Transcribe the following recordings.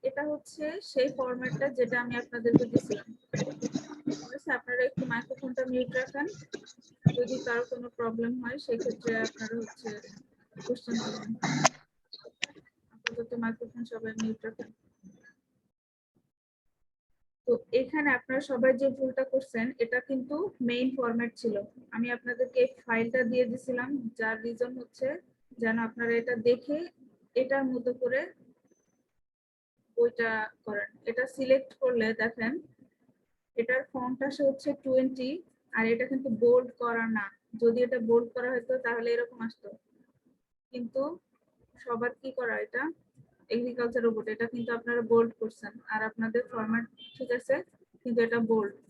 এটা হচ্ছে সেই ফরম্যাটটা যেটা আমি আপনাদেরকে দিয়েছিলাম। ঠিক আছে, আপনারা একটু মাইক্রোফোনটা মিউট রাখেন, যদি কারো কোনো প্রবলেম হয় সেক্ষেত্রে আপনারা হচ্ছে কোশ্চেন করবেন। আপাতত মাইক্রোফোন সবাই মিউট রাখেন। তো এখানে আপনারা সবাই যে ভুলটা করছেন এটা কিন্তু মেইন ফরম্যাট ছিল। আমি আপনাদেরকে এই ফাইলটা দিয়ে দিয়েছিলাম, যার রিজন হচ্ছে যেন আপনারা এটা দেখে এটার মতো করে বইটা করেন। এটা সিলেক্ট করলে দেখেন এটার ফন্ট আসে হচ্ছে 20, আর এটা কিন্তু বোল্ড করা না। যদি এটা বোল্ড করা হতো তাহলে এরকম আসতো, কিন্তু সবার কি করা এটা এগ্রিকালচার রোবট, এটা কিন্তু আপনারা বোল্ড করছেন আর আপনাদের ফরম্যাট ঠিক আছে, কিন্তু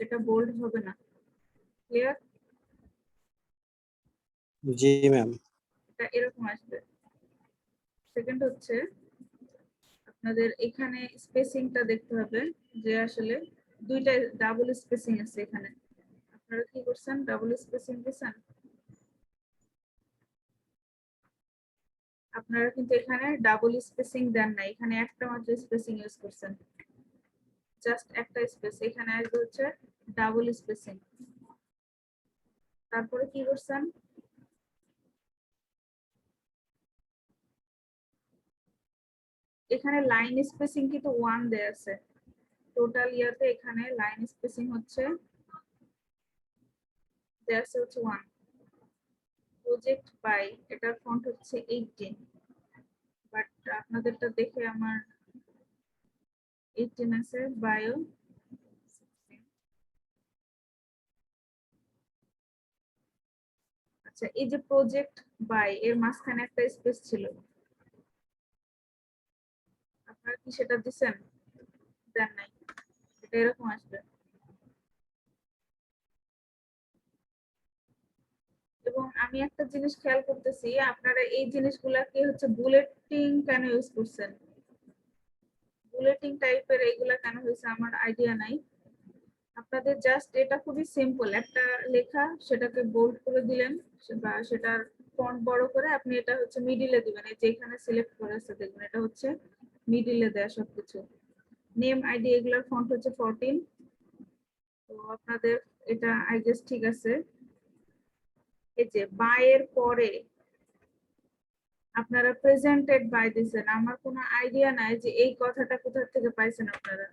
এটা বোল্ড হবে না। ক্লিয়ার? জি ম্যাম। এটা এরকম আসবে। সেকেন্ড হচ্ছে আপনাদের এখানে স্পেসিংটা দেখতে হবে, যে আসলে দুইটা ডাবল স্পেসিং আছে এখানে। আপনারা কি করছেন, ডাবল স্পেসিং দিয়েছেন? আপনারা কিন্তু এখানে ডাবল স্পেসিং দেন না, এখানে একটা মাত্র স্পেসিং ইউজ করছেন, জাস্ট একটা স্পেস। এখানে আসবে হচ্ছে ডাবল স্পেসিং। তারপরে কি করছেন, এখানে লাইন স্পেসিং কিন্তু 1 দেয়া আছে টোটাল ইয়াতে। এখানে লাইন স্পেসিং হচ্ছে দেয়া আছে হচ্ছে 1। প্রজেক্ট বাই, এটার ফন্ট হচ্ছে 18, বাট আপনাদেরটা দেখে আমার 18 আছে, বায়ো 16। আচ্ছা, এই যে প্রজেক্ট বাই এর মাঝখানে একটা স্পেস ছিল, আপনারা কি সেটা দিছেন? দেন নাই। এটা এরকম আসবে। এবং আমি একটা জিনিস খেয়াল করতেছি, আপনারা এই জিনিসগুলাকে হচ্ছে বুলেটিং কেন ইউজ করছেন, বুলেটিং টাইপের এইগুলা কেন হয়েছে আমার আইডিয়া নাই। আপনাদের জাস্ট এটা খুবই সিম্পল, একটা লেখা সেটাকে বোল্ড করে দিলেন বা সেটার ফন্ট বড় করে আপনি এটা হচ্ছে মিডিলে দিবেন। এই যে এখানে সিলেক্ট করে আছে দেখুন, এটা হচ্ছে মিডিলে দেয়া সবকিছু। নেম আইডি এগুলার ফন্ট হচ্ছে 14। তো আপনাদের এটা আই গেস ঠিক আছে। এই যে বাই এর পরে আপনারা প্রেজেন্টেড বাই দিছেন, আমার কোনো আইডিয়া নাই যে এই কথাটা কোথা থেকে পাইছেন আপনারা।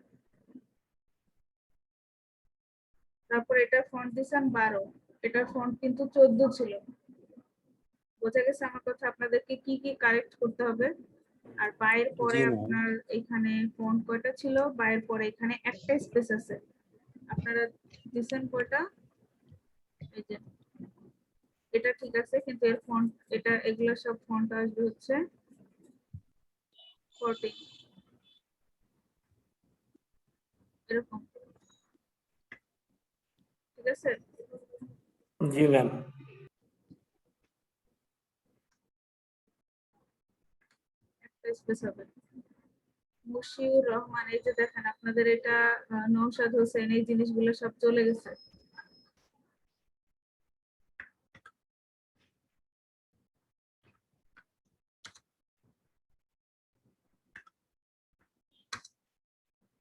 তারপর এটা ফন্ট দিছেন 12, এটার ফন্ট কিন্তু 14 ছিল। বোঝা গেছে আমার কথা? আপনাদেরকে কি কি কারেক্ট করতে হবে। আর বাইয়ের পরে জি ম্যাম। আপনার এখানে ফন্ট কয়টা ছিল, বাইয়ের পরে এখানে একটা স্পেস আছে, আপনারা দিছেন কয়টা? এই যে এটা ঠিক আছে, কিন্তু এর ফন্ট এটা এগুলা সব ফন্ট আসবে হচ্ছে 14 এরকম। ঠিক আছে, জি ম্যাম। একটা স্পেস হবে। মুশিউর রহমান, এই যে দেখেন আপনাদের এটা নওশাদ হোসেন, এই জিনিসগুলো সব চলে গেছে।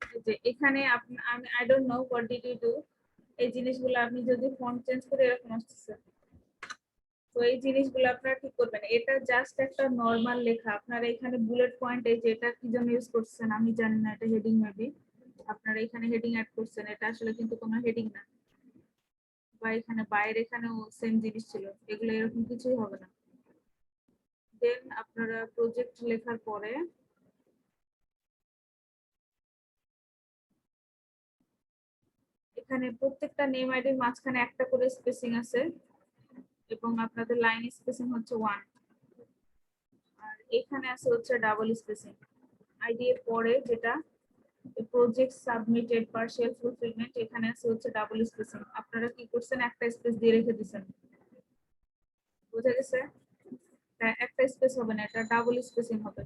এই যে এখানে আমি I don't know what did you do, এই জিনিসগুলো আপনি যদি ফন্ট চেঞ্জ করে এরকম আসতেছে। তো এই জিনিসগুলো আপনারা ঠিক করবেন। এটা জাস্ট একটা নরমাল লেখা, আপনারা এখানে বুলেট পয়েন্ট, এই যে এটা কি জন্য ইউজ করছেন আমি জানি না, এটা হেডিং মেবি আপনারা এখানে হেডিং অ্যাড করছেন, এটা আসলে কিন্তু কোনো হেডিং না। বা এখানে বাইরে এখানেও সেম জিনিস ছিল, এগুলো এরকম কিছুই হবে না। দেন আপনারা প্রজেক্ট লেখার পরে এখানে প্রত্যেকটা নেম আইডির মাঝখানে একটা করে স্পেসিং আছে, এবং আপনাদের লাইন স্পেসিং হচ্ছে 1, আর এখানে আছে হচ্ছে ডাবল স্পেসিং। আইডি এর পরে যেটা প্রজেক্ট সাবমিটেড পার্শিয়াল ফুলফিলমেন্ট, এখানে আছে হচ্ছে ডাবল স্পেসিং। আপনারা কি করছেন, একটা স্পেস দিয়ে রেখে দিয়েছেন। বুঝা গেছে? একটা স্পেস হবে না, এটা ডাবল স্পেসিং হবে।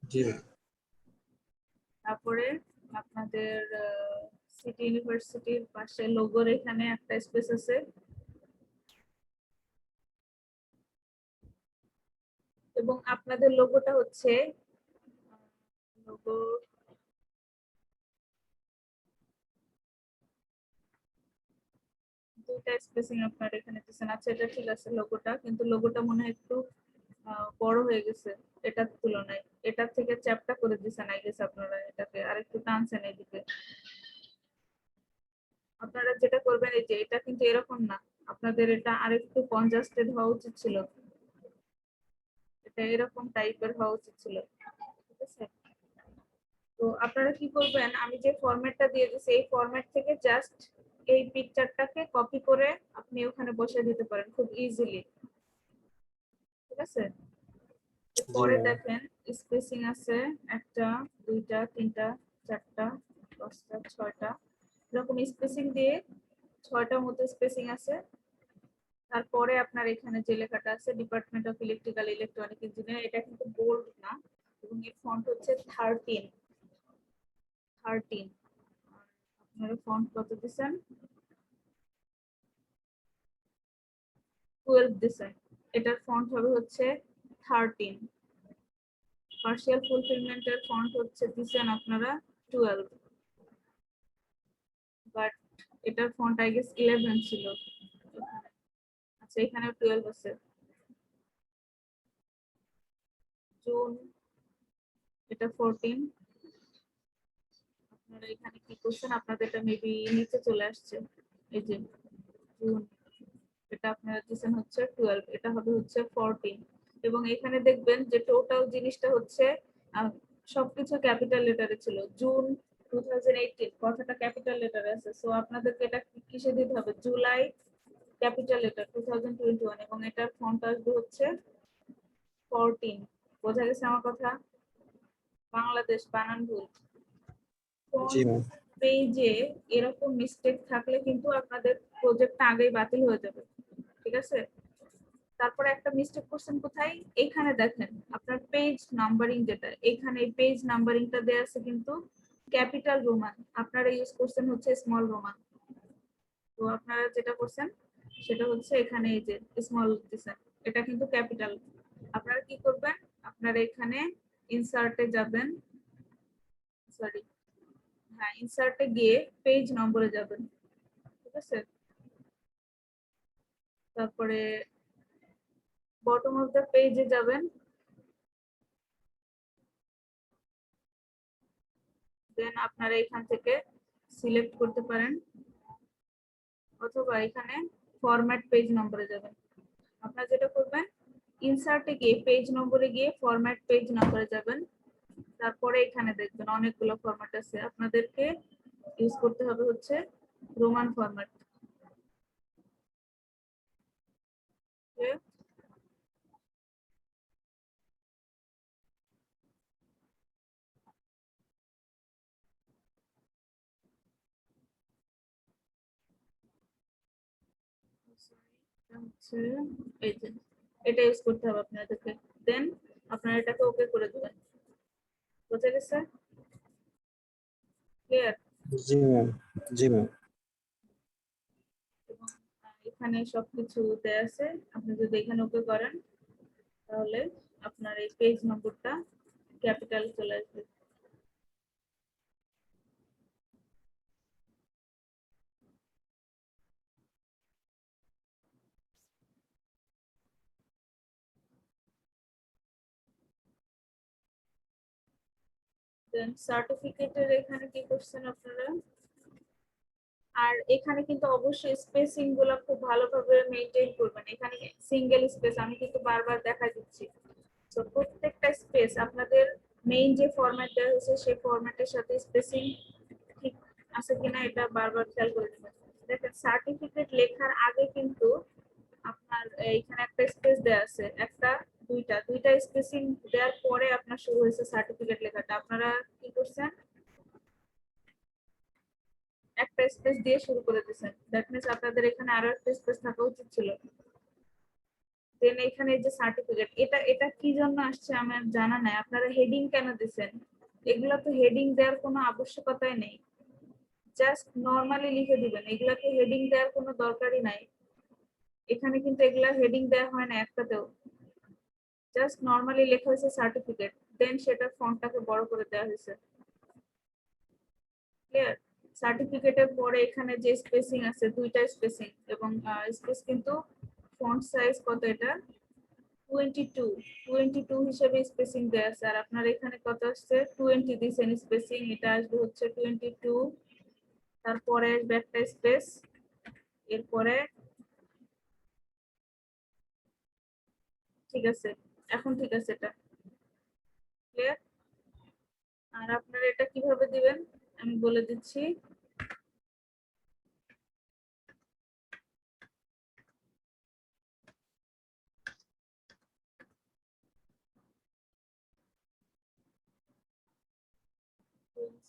জি। তারপরে আপনাদের সিটি ইউনিভার্সিটির পাশে লোগোর এখানে একটা স্পেস আছে, এবং আপনাদের লোগোটা হচ্ছে লোগো এটা স্পেসিং আপনার এখানে দিচ্ছেন। আচ্ছা এটা ঠিক আছে লোগোটা, কিন্তু লোগোটা মনে হয় একটু বড় হয়ে গেছে এটার তুলনায়। এটার থেকে চ্যাপটা করে দিচ্ছেন আই গেস আপনারা, এটাকে আরেকটু টানছেন এদিকে। আপনারা যেটা করবেন এই যে এটা কিন্তু এরকম না, আপনাদের এটা আরেকটু কনজাস্টেড হওয়া উচিত ছিল, এটা এরকম টাইপের হওয়া উচিত ছিল। ঠিক আছে, তো আপনারা কি করবেন, আমি যে ফরম্যাটটা দিয়ে দিয়েছি এই ফরম্যাট থেকে জাস্ট এই পিকচারটাকে কপি করে আপনি ওখানে বসিয়ে দিতে পারেন খুব ইজিলি। ঠিক আছে, জি পরে ম্যাম। দেখেন স্পেসিং আছে 1টা 2টা 3টা 4টা 5টা 6টা, এরকম স্পেসিং দিয়ে 6টার মতো স্পেসিং আছে। তারপরে আপনার এখানে যে লেখাটা আছে department of electrical electronic engineer, এটা কিন্তু বোল্ড না এবং এর ফন্ট হচ্ছে 13। আর আপনারা ফন্ট কত দিছেন, 12 দিছেন। এটার ফন্ট হবে হচ্ছে 13। পার্শিয়াল ফুলফিলমেন্টের ফন্ট হচ্ছে দিছেন আপনারা 12, বাট এটার ফন্ট আই গেস 11 ছিল। আচ্ছা এখানে 12 আছে। জুন এটা 14। আপনারা এখানে কি করছেন, আপনাদের এটা মেবি নিচে চলে আসছে, এই যে জুন, এটা আপনারা দিচ্ছেন হচ্ছে 12, এটা হবে হচ্ছে 14। এবং এখানে দেখবেন যে টোটাল জিনিসটা হচ্ছে সবকিছু ক্যাপিটাল লেটারে ছিল। জুন 2018 কথাটা ক্যাপিটাল লেটারে আছে, সো আপনাদেরকে এটা কিসে দিতে হবে, জুলাই ক্যাপিটাল লেটার 2021, এবং এটার ফন্ট আসবে হচ্ছে 14। বোঝা গেছে আমার কথা? বাংলাদেশ বানান ভুল। জি ম্যাম। পেজে এরকম মিস্টেক থাকলে কিন্তু আপনাদের প্রজেক্টটা আগেই বাতিল হয়ে যাবে। ঠিক আছে, তারপরে একটা মিস্টেক করছেন কোথায়, এখানে দেখেন আপনার পেজ নাম্বারিং যেটা, এখানে এই পেজ নাম্বারিংটা দেয়া আছে কিন্তু ক্যাপিটাল রোমান, আপনারা ইউজ করছেন হচ্ছে স্মল রোমান। তো আপনারা যেটা করছেন সেটা হচ্ছে এখানে এই যে স্মল দিছেন, এটা কিন্তু ক্যাপিটাল। আপনারা কি করবেন, আপনারা এখানে ইনসার্টে যাবেন, সরি হ্যাঁ ইনসার্টে গিয়ে পেজ নম্বরে যাবেন। ঠিক আছে, তারপরে বটম অফ দ্য পেজে যাবেন, দেন আপনারা এখান থেকে সিলেক্ট করতে পারেন, অথবা এখানে ফরম্যাট পেজ নম্বরে যাবেন। আপনারা যেটা করবেন, ইনসার্টে গিয়ে পেজ নম্বরে গিয়ে ফরম্যাট পেজ নম্বরে যাবেন। তারপরে এখানে দেখবেন অনেকগুলো ফরম্যাট আছে, আপনাদেরকে ইউজ করতে হবে হচ্ছে রোমান ফরম্যাট। হচ্ছে এই যে এটা ইউজ করতে হবে আপনাদেরকে, দেন আপনারা এটাকে ওকে করে দেবেন। বুঝে গেছে? ক্লিয়ার? জি ম্যাম। জি ম্যাম। এবং এখানে সবকিছু দেয়া আছে, আপনি যদি এখানে ওকে করেন তাহলে আপনার এই পেজ নম্বরটা ক্যাপিটাল চলে আসবে। দেন সার্টিফিকেটের এখানে কি করছেন আপনারা, আর এখানে কিন্তু অবশ্যই স্পেসিং গুলো খুব ভালোভাবে মেইনটেইন করবেন। এখানে সিঙ্গেল স্পেস আমি কিন্তু বারবার দেখা দিচ্ছি, তো প্রত্যেকটা স্পেস আপনাদের মেইন যে ফরম্যাট দেওয়া হয়েছে সেই ফরম্যাটের সাথে স্পেসিং ঠিক আছে কিনা এটা বারবার খেয়াল করে নেবেন। দেখেন সার্টিফিকেট লেখার আগে কিন্তু আপনার এইখানে একটা স্পেস দেওয়া আছে, একটা দুইটা স্পেসিং দেওয়ার পরে আপনার শুরু হয়েছে সার্টিফিকেট লেখাটা। আপনারা কি করছেন, একটা স্পেস দিয়ে শুরু করে দিয়েছেন, দ্যাট মিন্স আপনাদের এখানে আরো একটা স্পেস থাকা উচিত ছিল। দেন এখানে যে সার্টিফিকেট, এটা এটা কি জন্য আসছে আমার জানা নাই, আপনারা হেডিং কেন দিবেন, এগুলো তো হেডিং দেওয়ার কোনো আবশ্যকতাই নেই, জাস্ট নরমালি লিখে দিবেন, এগুলাকে হেডিং দেওয়ার কোনো দরকারই নাই। এখানে কিন্তু এগুলা হেডিং দেওয়া হয় না একটাতেও, জাস্ট নরমালি লেখা হয়েছে সার্টিফিকেট, দেন সেটার ফন্টটাকে বড় করে দেওয়া হয়েছে। ক্লিয়ার? সার্টিফিকেটের পরে এখানে যে স্পেসিং আছে দুইটা স্পেসিং এবং স্পেস কিন্তু ফন্ট সাইজ কত এটা 22 হিসেবে স্পেসিং দেয়া আছে আর আপনার এখানে কত আসছে 20 দিয়েছেন স্পেসিং এটা আসবে হচ্ছে 22 তারপরে আসবে একটা স্পেস এরপরে ঠিক আছে এখন ঠিক আছে এটা ক্লিয়ার আর আপনারা এটা কিভাবে দিবেন আমি বলে দিচ্ছি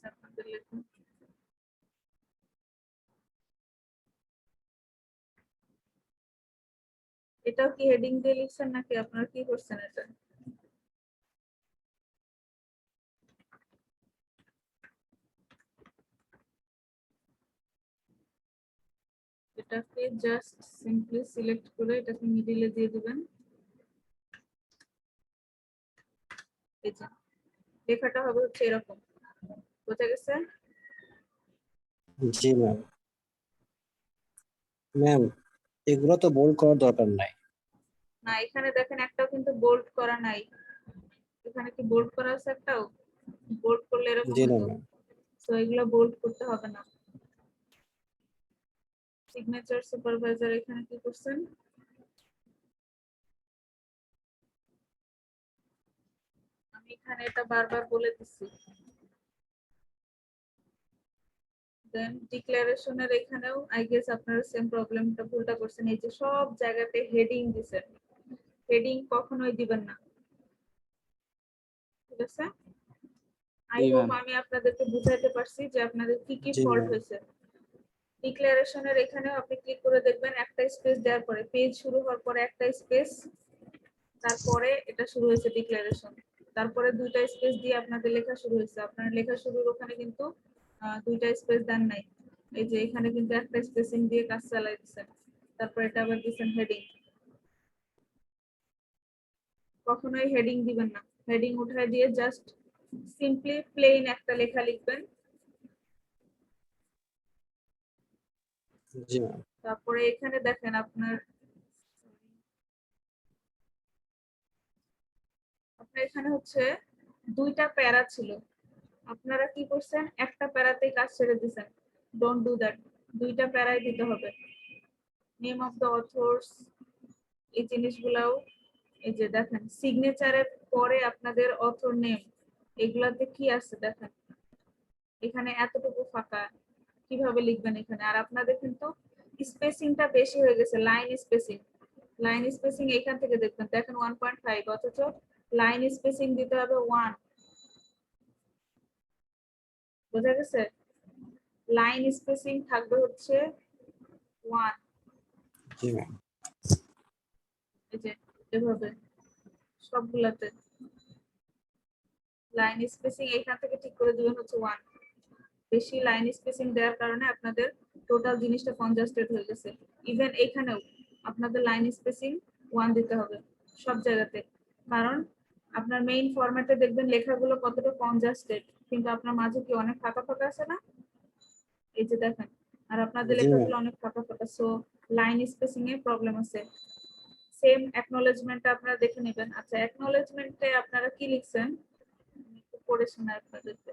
আপনাদের লেখুন এটাও কি হেডিং দিয়ে লিখছেন নাকি আপনারা কি করছেন এটা এটাকে জাস্ট সিম্পলি সিলেক্ট করে এটাকে মিডিলে দিয়ে দিবেন এই যে লেখাটা হবে হচ্ছে এরকম বোঝা গেছে জি ম্যাম। ম্যাম, এগুলো তো বোল্ড করার দরকার নাই। না এখানে দেখেন একটাও কিন্তু বোল্ড করা নাই এখানে কি বোল্ড করা আছে একটাও বোল্ড করলে এরকম জি না হতো ম্যাম। তো এগুলো বোল্ড করতে হবে না সিগনেচার সুপারভাইজার এখানে কি করছেন আমি এখানে এটা বারবার বলে দিচ্ছি দেন ডিক্লারেশনের এখানেও আই গেস আপনারা সেম প্রবলেমটা ভুলটা করছেন এই যে সব জায়গাতে হেডিং দিছেন হেডিং কখনোই দিবেন না ঠিক আছে আই জি হোপ ম্যাম। আমি আপনাদেরকে বুঝাইতে পারছি যে আপনাদের কি কি জি ফল্ট ম্যাম। হয়েছে ডিক্লারেশনের এখানেও আপনি ক্লিক করে দেখবেন একটা স্পেস দেওয়ার পরে পেজ শুরু হওয়ার পরে একটা স্পেস তারপরে এটা শুরু হয়েছে ডিক্লারেশন তারপরে দুইটা স্পেস দিয়ে আপনাদের লেখা শুরু হয়েছে আপনার লেখা শুরুর ওখানে কিন্তু দুইটা স্পেস দেন নাই এই যে এখানে কিন্তু একটা স্পেসিং দিয়ে কাজ চালাই দিচ্ছেন তারপর এটা আবার দিচ্ছেন হেডিং কখনোই হেডিং দিবেন না হেডিং উঠায় দিয়ে জাস্ট সিম্পলি প্লেন একটা লেখা লিখবেন জি ম্যাম। তারপরে এখানে দেখেন আপনার আপনার এখানে হচ্ছে দুইটা প্যারা ছিল আপনারা কি করছেন একটা প্যারাতেই কাজ ছেড়ে দিছেন ডোন্ট ডু দ্যাট দুইটা প্যারাই দিতে হবে নেম অফ দ্য অথর্স এই জিনিসগুলাও এই যে দেখেন সিগনেচারের পরে আপনাদের অথর নেম এগুলাতে কি আছে দেখেন এখানে এতটুকু ফাঁকা কিভাবে লিখবেন এখানে আর আপনাদের কিন্তু স্পেসিংটা বেশি হয়ে গেছে লাইন স্পেসিং এখান থেকে দেখবেন দেখেন 1.5 অথচ লাইন স্পেসিং দিতে হবে 1 বোঝা গেছে লাইন স্পেসিং থাকবে হচ্ছে 1 জি ম্যাম। এই যে এভাবে সবগুলাতে লাইন স্পেসিং এখান থেকে ঠিক করে দিবেন হচ্ছে 1 বেশি লাইন স্পেসিং দেওয়ার কারণে আপনাদের টোটাল জিনিসটা কনজাস্টেড হয়ে গেছে ইভেন এখানেও আপনাদের লাইন স্পেসিং 1 দিতে হবে সব জায়গাতে কারণ আপনার মেইন ফরম্যাটে দেখবেন লেখাগুলো কতটা কনজাস্টেড কিন্তু আপনার মাঝে কি অনেক ফাঁকা ফাঁকা আছে না এই যে দেখেন আর আপনাদের জি ম্যাম। লেখাগুলো অনেক ফাঁকা ফাঁকা সো লাইন স্পেসিং এ প্রবলেম আছে সেম অ্যাকনোলেজমেন্ট আপনারা দেখে নেবেন আচ্ছা অ্যাকনোলেজমেন্টে আপনারা কি লিখছেন আমি একটু পড়ে শোনাই আপনাদেরকে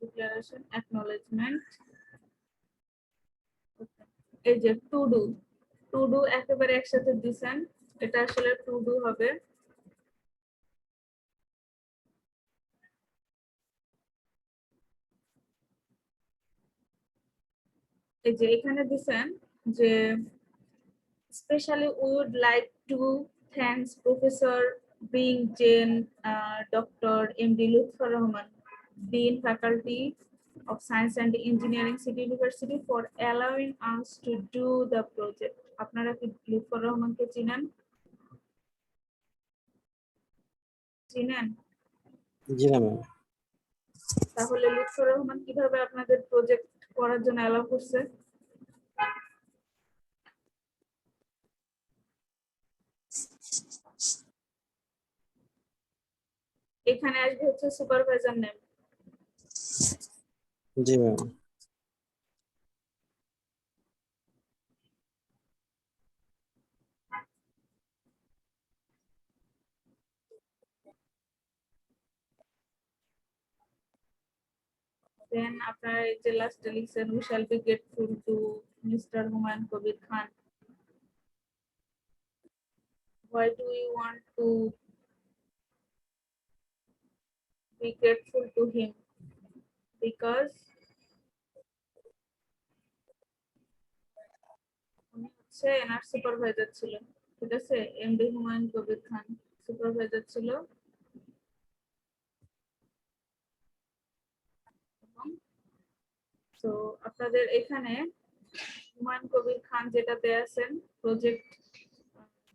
ডিক্লারেশন অ্যাকনোলেজমেন্ট এই যে টু ডু একেবারে একসাথে দিছেন এটা আসলে টু ডু হবে এই যে এখানে দিছেন যে specially we would like to thanks professor Bing Zhen doctor MD Lutfor Rahman dean faculty of Science and Engineering City University for allowing us to do the project আপনারা কি লুৎফর রহমানকে চিনেন জি না ম্যাম। তাহলে লুৎফর রহমান কিভাবে আপনাদের প্রজেক্ট করার জন্য অ্যালাউ করছে এখানে আসবে হচ্ছে সুপারভাইজার নেম জি ম্যাম। দেন আপনারা এই যে লাস্টে লিখছেন we shall be grateful two mister Humayun Kabir Khan. Why do we want to be grateful to him? Because উনি হচ্ছে এনার সুপারভাইজার ছিল, ঠিক আছে? এমডি হুমায়ুন কবির খান সুপারভাইজার ছিল। তো আপনাদের এখানে হুমায়ুন কবির খান যেটাতে আছেন project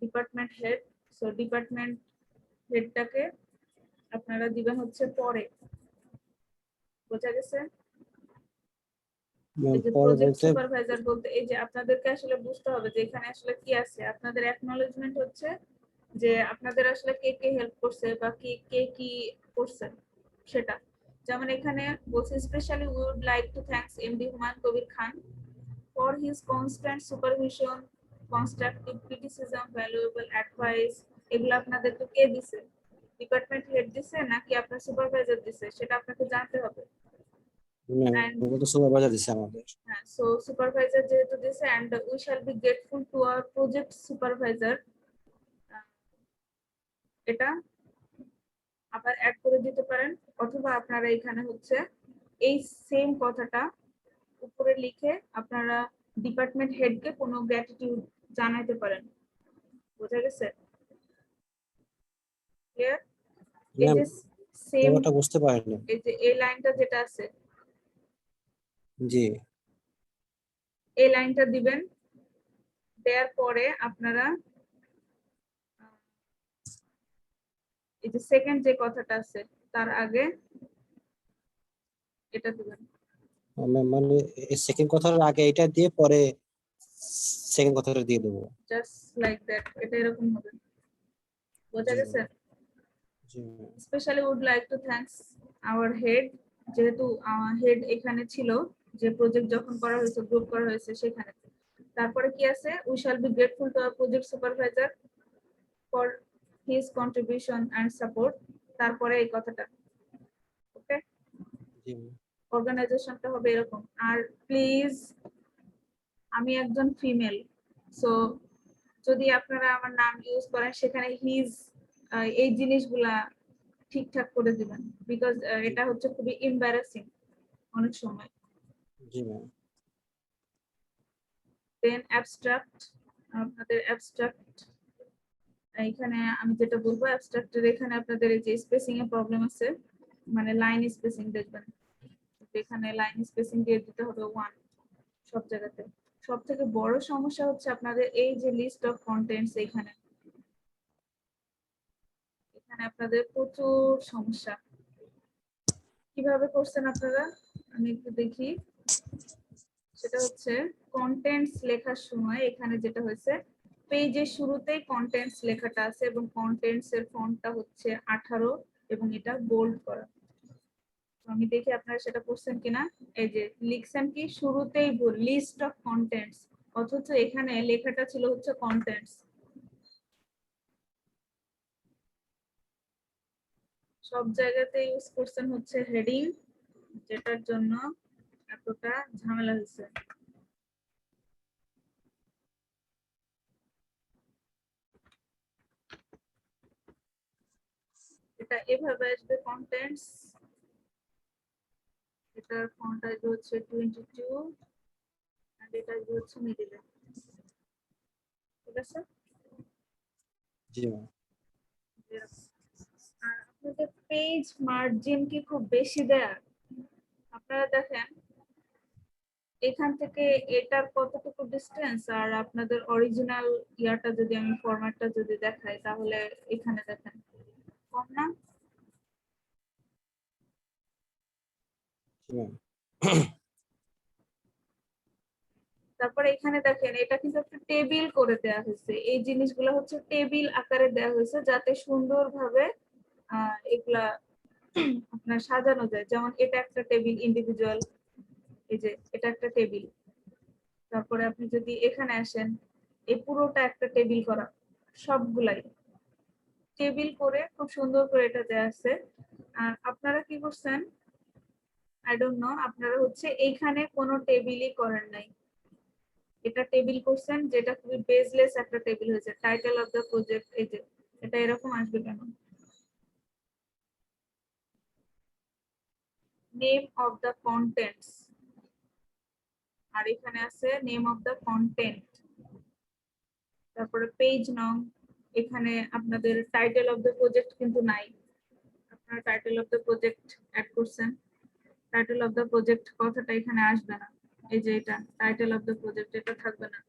department head, so department হেডটাকে আপনারা দিবেন হচ্ছে পরে, বোঝা গেছে? ম্যাম এই যে পরে প্রজেক্ট বলতে সুপারভাইজার বলতে এই যে আপনাদেরকে আসলে বুঝতে হবে যে এখানে আসলে কি আছে। আপনাদের অ্যাকনলেজমেন্ট হচ্ছে যে আপনাদের আসলে কে কে হেল্প করছে বা কে কি করছে সেটা। যেমন এখানে বলছে specially we would like to thanks MD Humayun Kabir Khan for his constant supervision, constructive criticism, valuable advice. এগুলো আপনাদেরকে কে দিছে? ডিপার্টমেন্ট হেড দিছে নাকি আপনার সুপারভাইজার দিছে সেটা আপনাকে জানতে হবে। ম্যাম এন্ড ওগুলো তো সুপারভাইজার দিছে আমাদের। হ্যাঁ, সো সুপারভাইজার যেহেতু দিছে and we shall be grateful to our project supervisor, এটা আবার অ্যাড করে দিতে পারেন। অথবা আপনারা এখানে হচ্ছে এই সেম কথাটা উপরে লিখে আপনারা ডিপার্টমেন্ট হেডকে কোনো গ্র্যাটিটিউড জানাতে পারেন, বোঝা গেছে? ক্লিয়ার? এই ম্যাম যে সেম, ব্যাপারটা বুঝতে পারিনি। এই যে এই লাইনটা যেটা আছে জি এই লাইনটা দিবেন। দেওয়ার পরে আপনারা এই যে সেকেন্ড যে কথাটা আছে তার আগে এটা দিবেন, ম্যাম, মানে সেকেন্ড কথার আগে এটা দিয়ে পরে সেকেন্ড কথাটা দিয়ে দেবো। জাস্ট লাইক দ্যাট, এটা এরকম হবে, বোঝা জি গেছে? ম্যাম। জি ma'am. Specially would like to thanks our head, যেহেতু হেড এখানে ছিল যে প্রজেক্ট যখন করা হয়েছে গ্রুপ করা হয়েছে সেখানে। তারপরে কি আছে? We shall be grateful to our project supervisor for his contribution and support. তারপরে এই কথাটা, ওকে? জি ম্যাম। অর্গানাইজেশনটা হবে এরকম। আর প্লিজ, আমি একজন ফিমেল, সো যদি আপনারা আমার নাম ইউজ করেন সেখানে হিজ এই জিনিসগুলা ঠিকঠাক করে দিবেন, বিকজ এটা হচ্ছে খুবই এম্বারাসিং অনেক সময়। জি ম্যাম। দেন অ্যাবস্ট্রাক্ট, আপনাদের অ্যাবস্ট্রাক্ট এখানে আমি যেটা বলবো অ্যাবস্ট্রাক্টের এখানে আপনাদের এই যে স্পেসিং এ প্রবলেম আছে, মানে লাইন স্পেসিং দেখবেন এখানে লাইন স্পেসিং দিয়ে দিতে হবে 1 সব জায়গাতে। সব থেকে বড় সমস্যা হচ্ছে আপনাদের এই যে লিস্ট অফ কন্টেন্টস, এখানে এখানে আপনাদের প্রচুর সমস্যা। কিভাবে করছেন আপনারা আমি একটু দেখি। সেটা হচ্ছে কন্টেন্টস লেখার সময় এখানে যেটা হয়েছে পেজের শুরুতেই কন্টেন্টস লেখাটা আছে এবং কন্টেন্টস এর ফন্টটা হচ্ছে 18 এবং এটা বোল্ড করা। তো আমি দেখি আপনারা সেটা করছেন কিনা। এই যে লিখছেন কি শুরুতেই লিস্ট অফ কন্টেন্টস, অথচ এখানে লেখাটা ছিল হচ্ছে কন্টেন্টস। সব জায়গাতে ইউজ করছেন হচ্ছে হেডিং, যেটার জন্য এতটা ঝামেলা হয়েছে। এটা এভাবে আসবে কন্টেন্টস, এটার ফন্ট আসবে হচ্ছে 22 এন্ড এটা আসবে হচ্ছে মিডলে, ঠিক আছে? জি ম্যাম। আর আপনাদের পেজ মার্জিন কি খুব বেশি দেয়া? আপনারা দেখেন এখান থেকে এটার কতটুকু ডিসটেন্স, আর আপনাদের অরিজিনাল ইয়াটা যদি আমি ফরম্যাটটা যদি দেখাই তাহলে এখানে দেখেন কম না? জি ম্যাম। তারপরে এখানে দেখেন এটা কিন্তু একটা টেবিল করে দেয়া হয়েছে, এই জিনিসগুলো হচ্ছে টেবিল আকারে দেয়া হয়েছে যাতে সুন্দরভাবে এগুলা আপনার সাজানো যায়। যেমন এটা একটা টেবিল ইন্ডিভিজুয়াল, এই যে এটা একটা টেবিল। তারপরে আপনি যদি এখানে আসেন, এই পুরোটা একটা টেবিল করা, সবগুলাই টেবিল করে খুব সুন্দর করে এটা দেয়া আছে। আর আপনারা কি করছেন, আই ডোন্ট নো, আপনারা হচ্ছে এইখানে কোনো টেবিলই করেন নাই, এটা টেবিল করছেন যেটা খুবই বেসলেস একটা টেবিল হয়েছে। টাইটেল অফ দ্য প্রজেক্ট, এই যে এটা এরকম আসবে কেন, নেম অফ দ্য কন্টেন্টস, আর এখানে আছে নেম অফ দ্য কন্টেন্ট, তারপরে পেজ নং, এখানে আপনাদের টাইটেল অফ দ্য প্রজেক্ট কিন্তু নাই, আপনারা title of the project add করছেন, টাইটেল অফ দ্য প্রজেক্ট কথাটা এখানে আসবে না, এই যে এটা টাইটেল অফ দ্য প্রজেক্ট, এটা থাকবে না।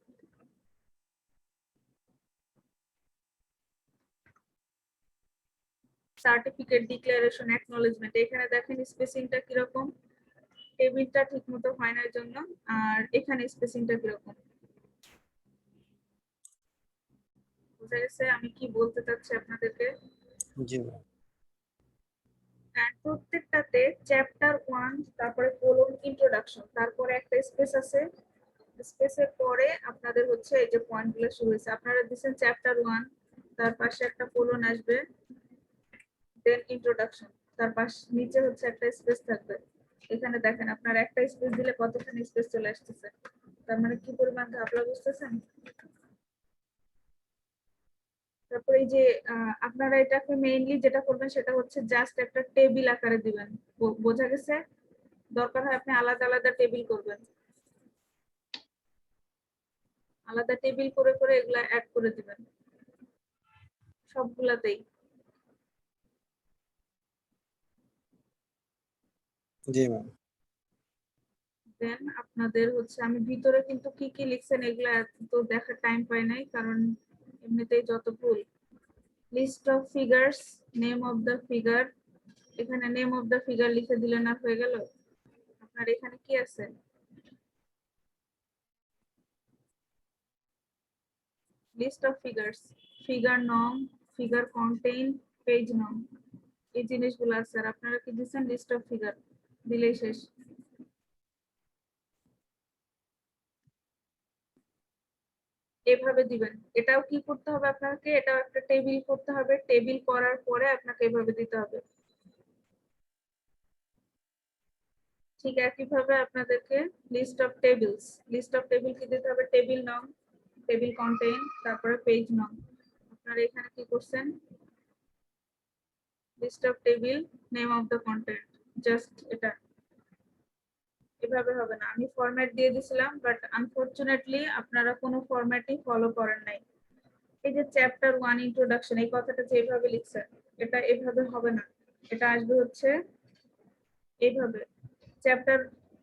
সার্টিফিকেট, ডিক্লারেশন, অ্যাকনলেজমেন্ট, এখানে দেখেন স্পেসিংটা কিরকম, টেবিলটা ঠিক মতো হয় না এর জন্য, আর এখানে স্পেসিংটা কিরকম, বুঝা গেছে আমি কি বলতে চাচ্ছি আপনাদেরকে? জি ম্যাম। প্রত্যেকটাতে চ্যাপ্টার 1, তারপরে কোলন, ইন্ট্রোডাকশন, তারপরে একটা স্পেস আছে, স্পেসের পরে আপনাদের হচ্ছে এই যে পয়েন্টগুলো শুরু হয়েছে, আপনারা দিচ্ছেন চ্যাপ্টার 1, তার পাশে একটা কোলন আসবে, দেন ইন্ট্রোডাকশন, তার পাশ নিচে হচ্ছে একটা স্পেস থাকবে। এখানে দেখেন আপনার একটা স্পেস দিলে কতখানি স্পেস চলে আসতেছে, তার মানে কি পরিমাণ ঘাপলা, বুঝতেছেন? তারপরে এই যে আপনারা এটাকে মেইনলি যেটা করবেন সেটা হচ্ছে জাস্ট একটা টেবিল আকারে দিবেন, বোঝা গেছে? দরকার হয় আপনি আলাদা আলাদা টেবিল করবেন, আলাদা টেবিল করে করে এগুলা অ্যাড করে দিবেন সবগুলাতেই। জি ম্যাম। দেন আপনাদের হচ্ছে আমি ভিতরে কিন্তু কি কি লিখছেন এগুলা তো দেখার টাইম পাই নাই, কারণ এমনিতেই যত ভুল। List of figures, name of the figure, এখানে নেম অফ দ্য ফিগার লিখে দিলে না হয়ে গেল? আপনার এখানে কি আছে, লিস্ট অফ ফিগার্স, ফিগার নং, ফিগার কন্টেইন, পেজ নং, এই জিনিসগুলো আছে, আর আপনারা কি দিচ্ছেন লিস্ট অফ ফিগার, দিলেই শেষ। এভাবে দিবেন, এটাও কি করতে হবে আপনাকে, এটাও একটা টেবিল করতে হবে, টেবিল করার পরে আপনাকে এভাবে দিতে হবে। ঠিক একইভাবে আপনাদেরকে list of tables, list of table কি দিতে হবে, টেবিল নং, টেবিল কন্টেইন, তারপরে পেজ নং। আপনারা এখানে কি করছেন, list of table, name of the content, just এটা। এভাবে হবে না, আমি ফরম্যাট দিয়ে দিছিলাম, বাট আনফরচুনেটলি আপনারা কোনো ফরম্যাটই ফলো করেন নাই। এই যে চ্যাপ্টার 1 ইন্ট্রোডাকশন, এই কথাটা যে এভাবে লিখছেন, এটা এভাবে হবে না, এটা আসবে হচ্ছে এইভাবে, চ্যাপ্টার,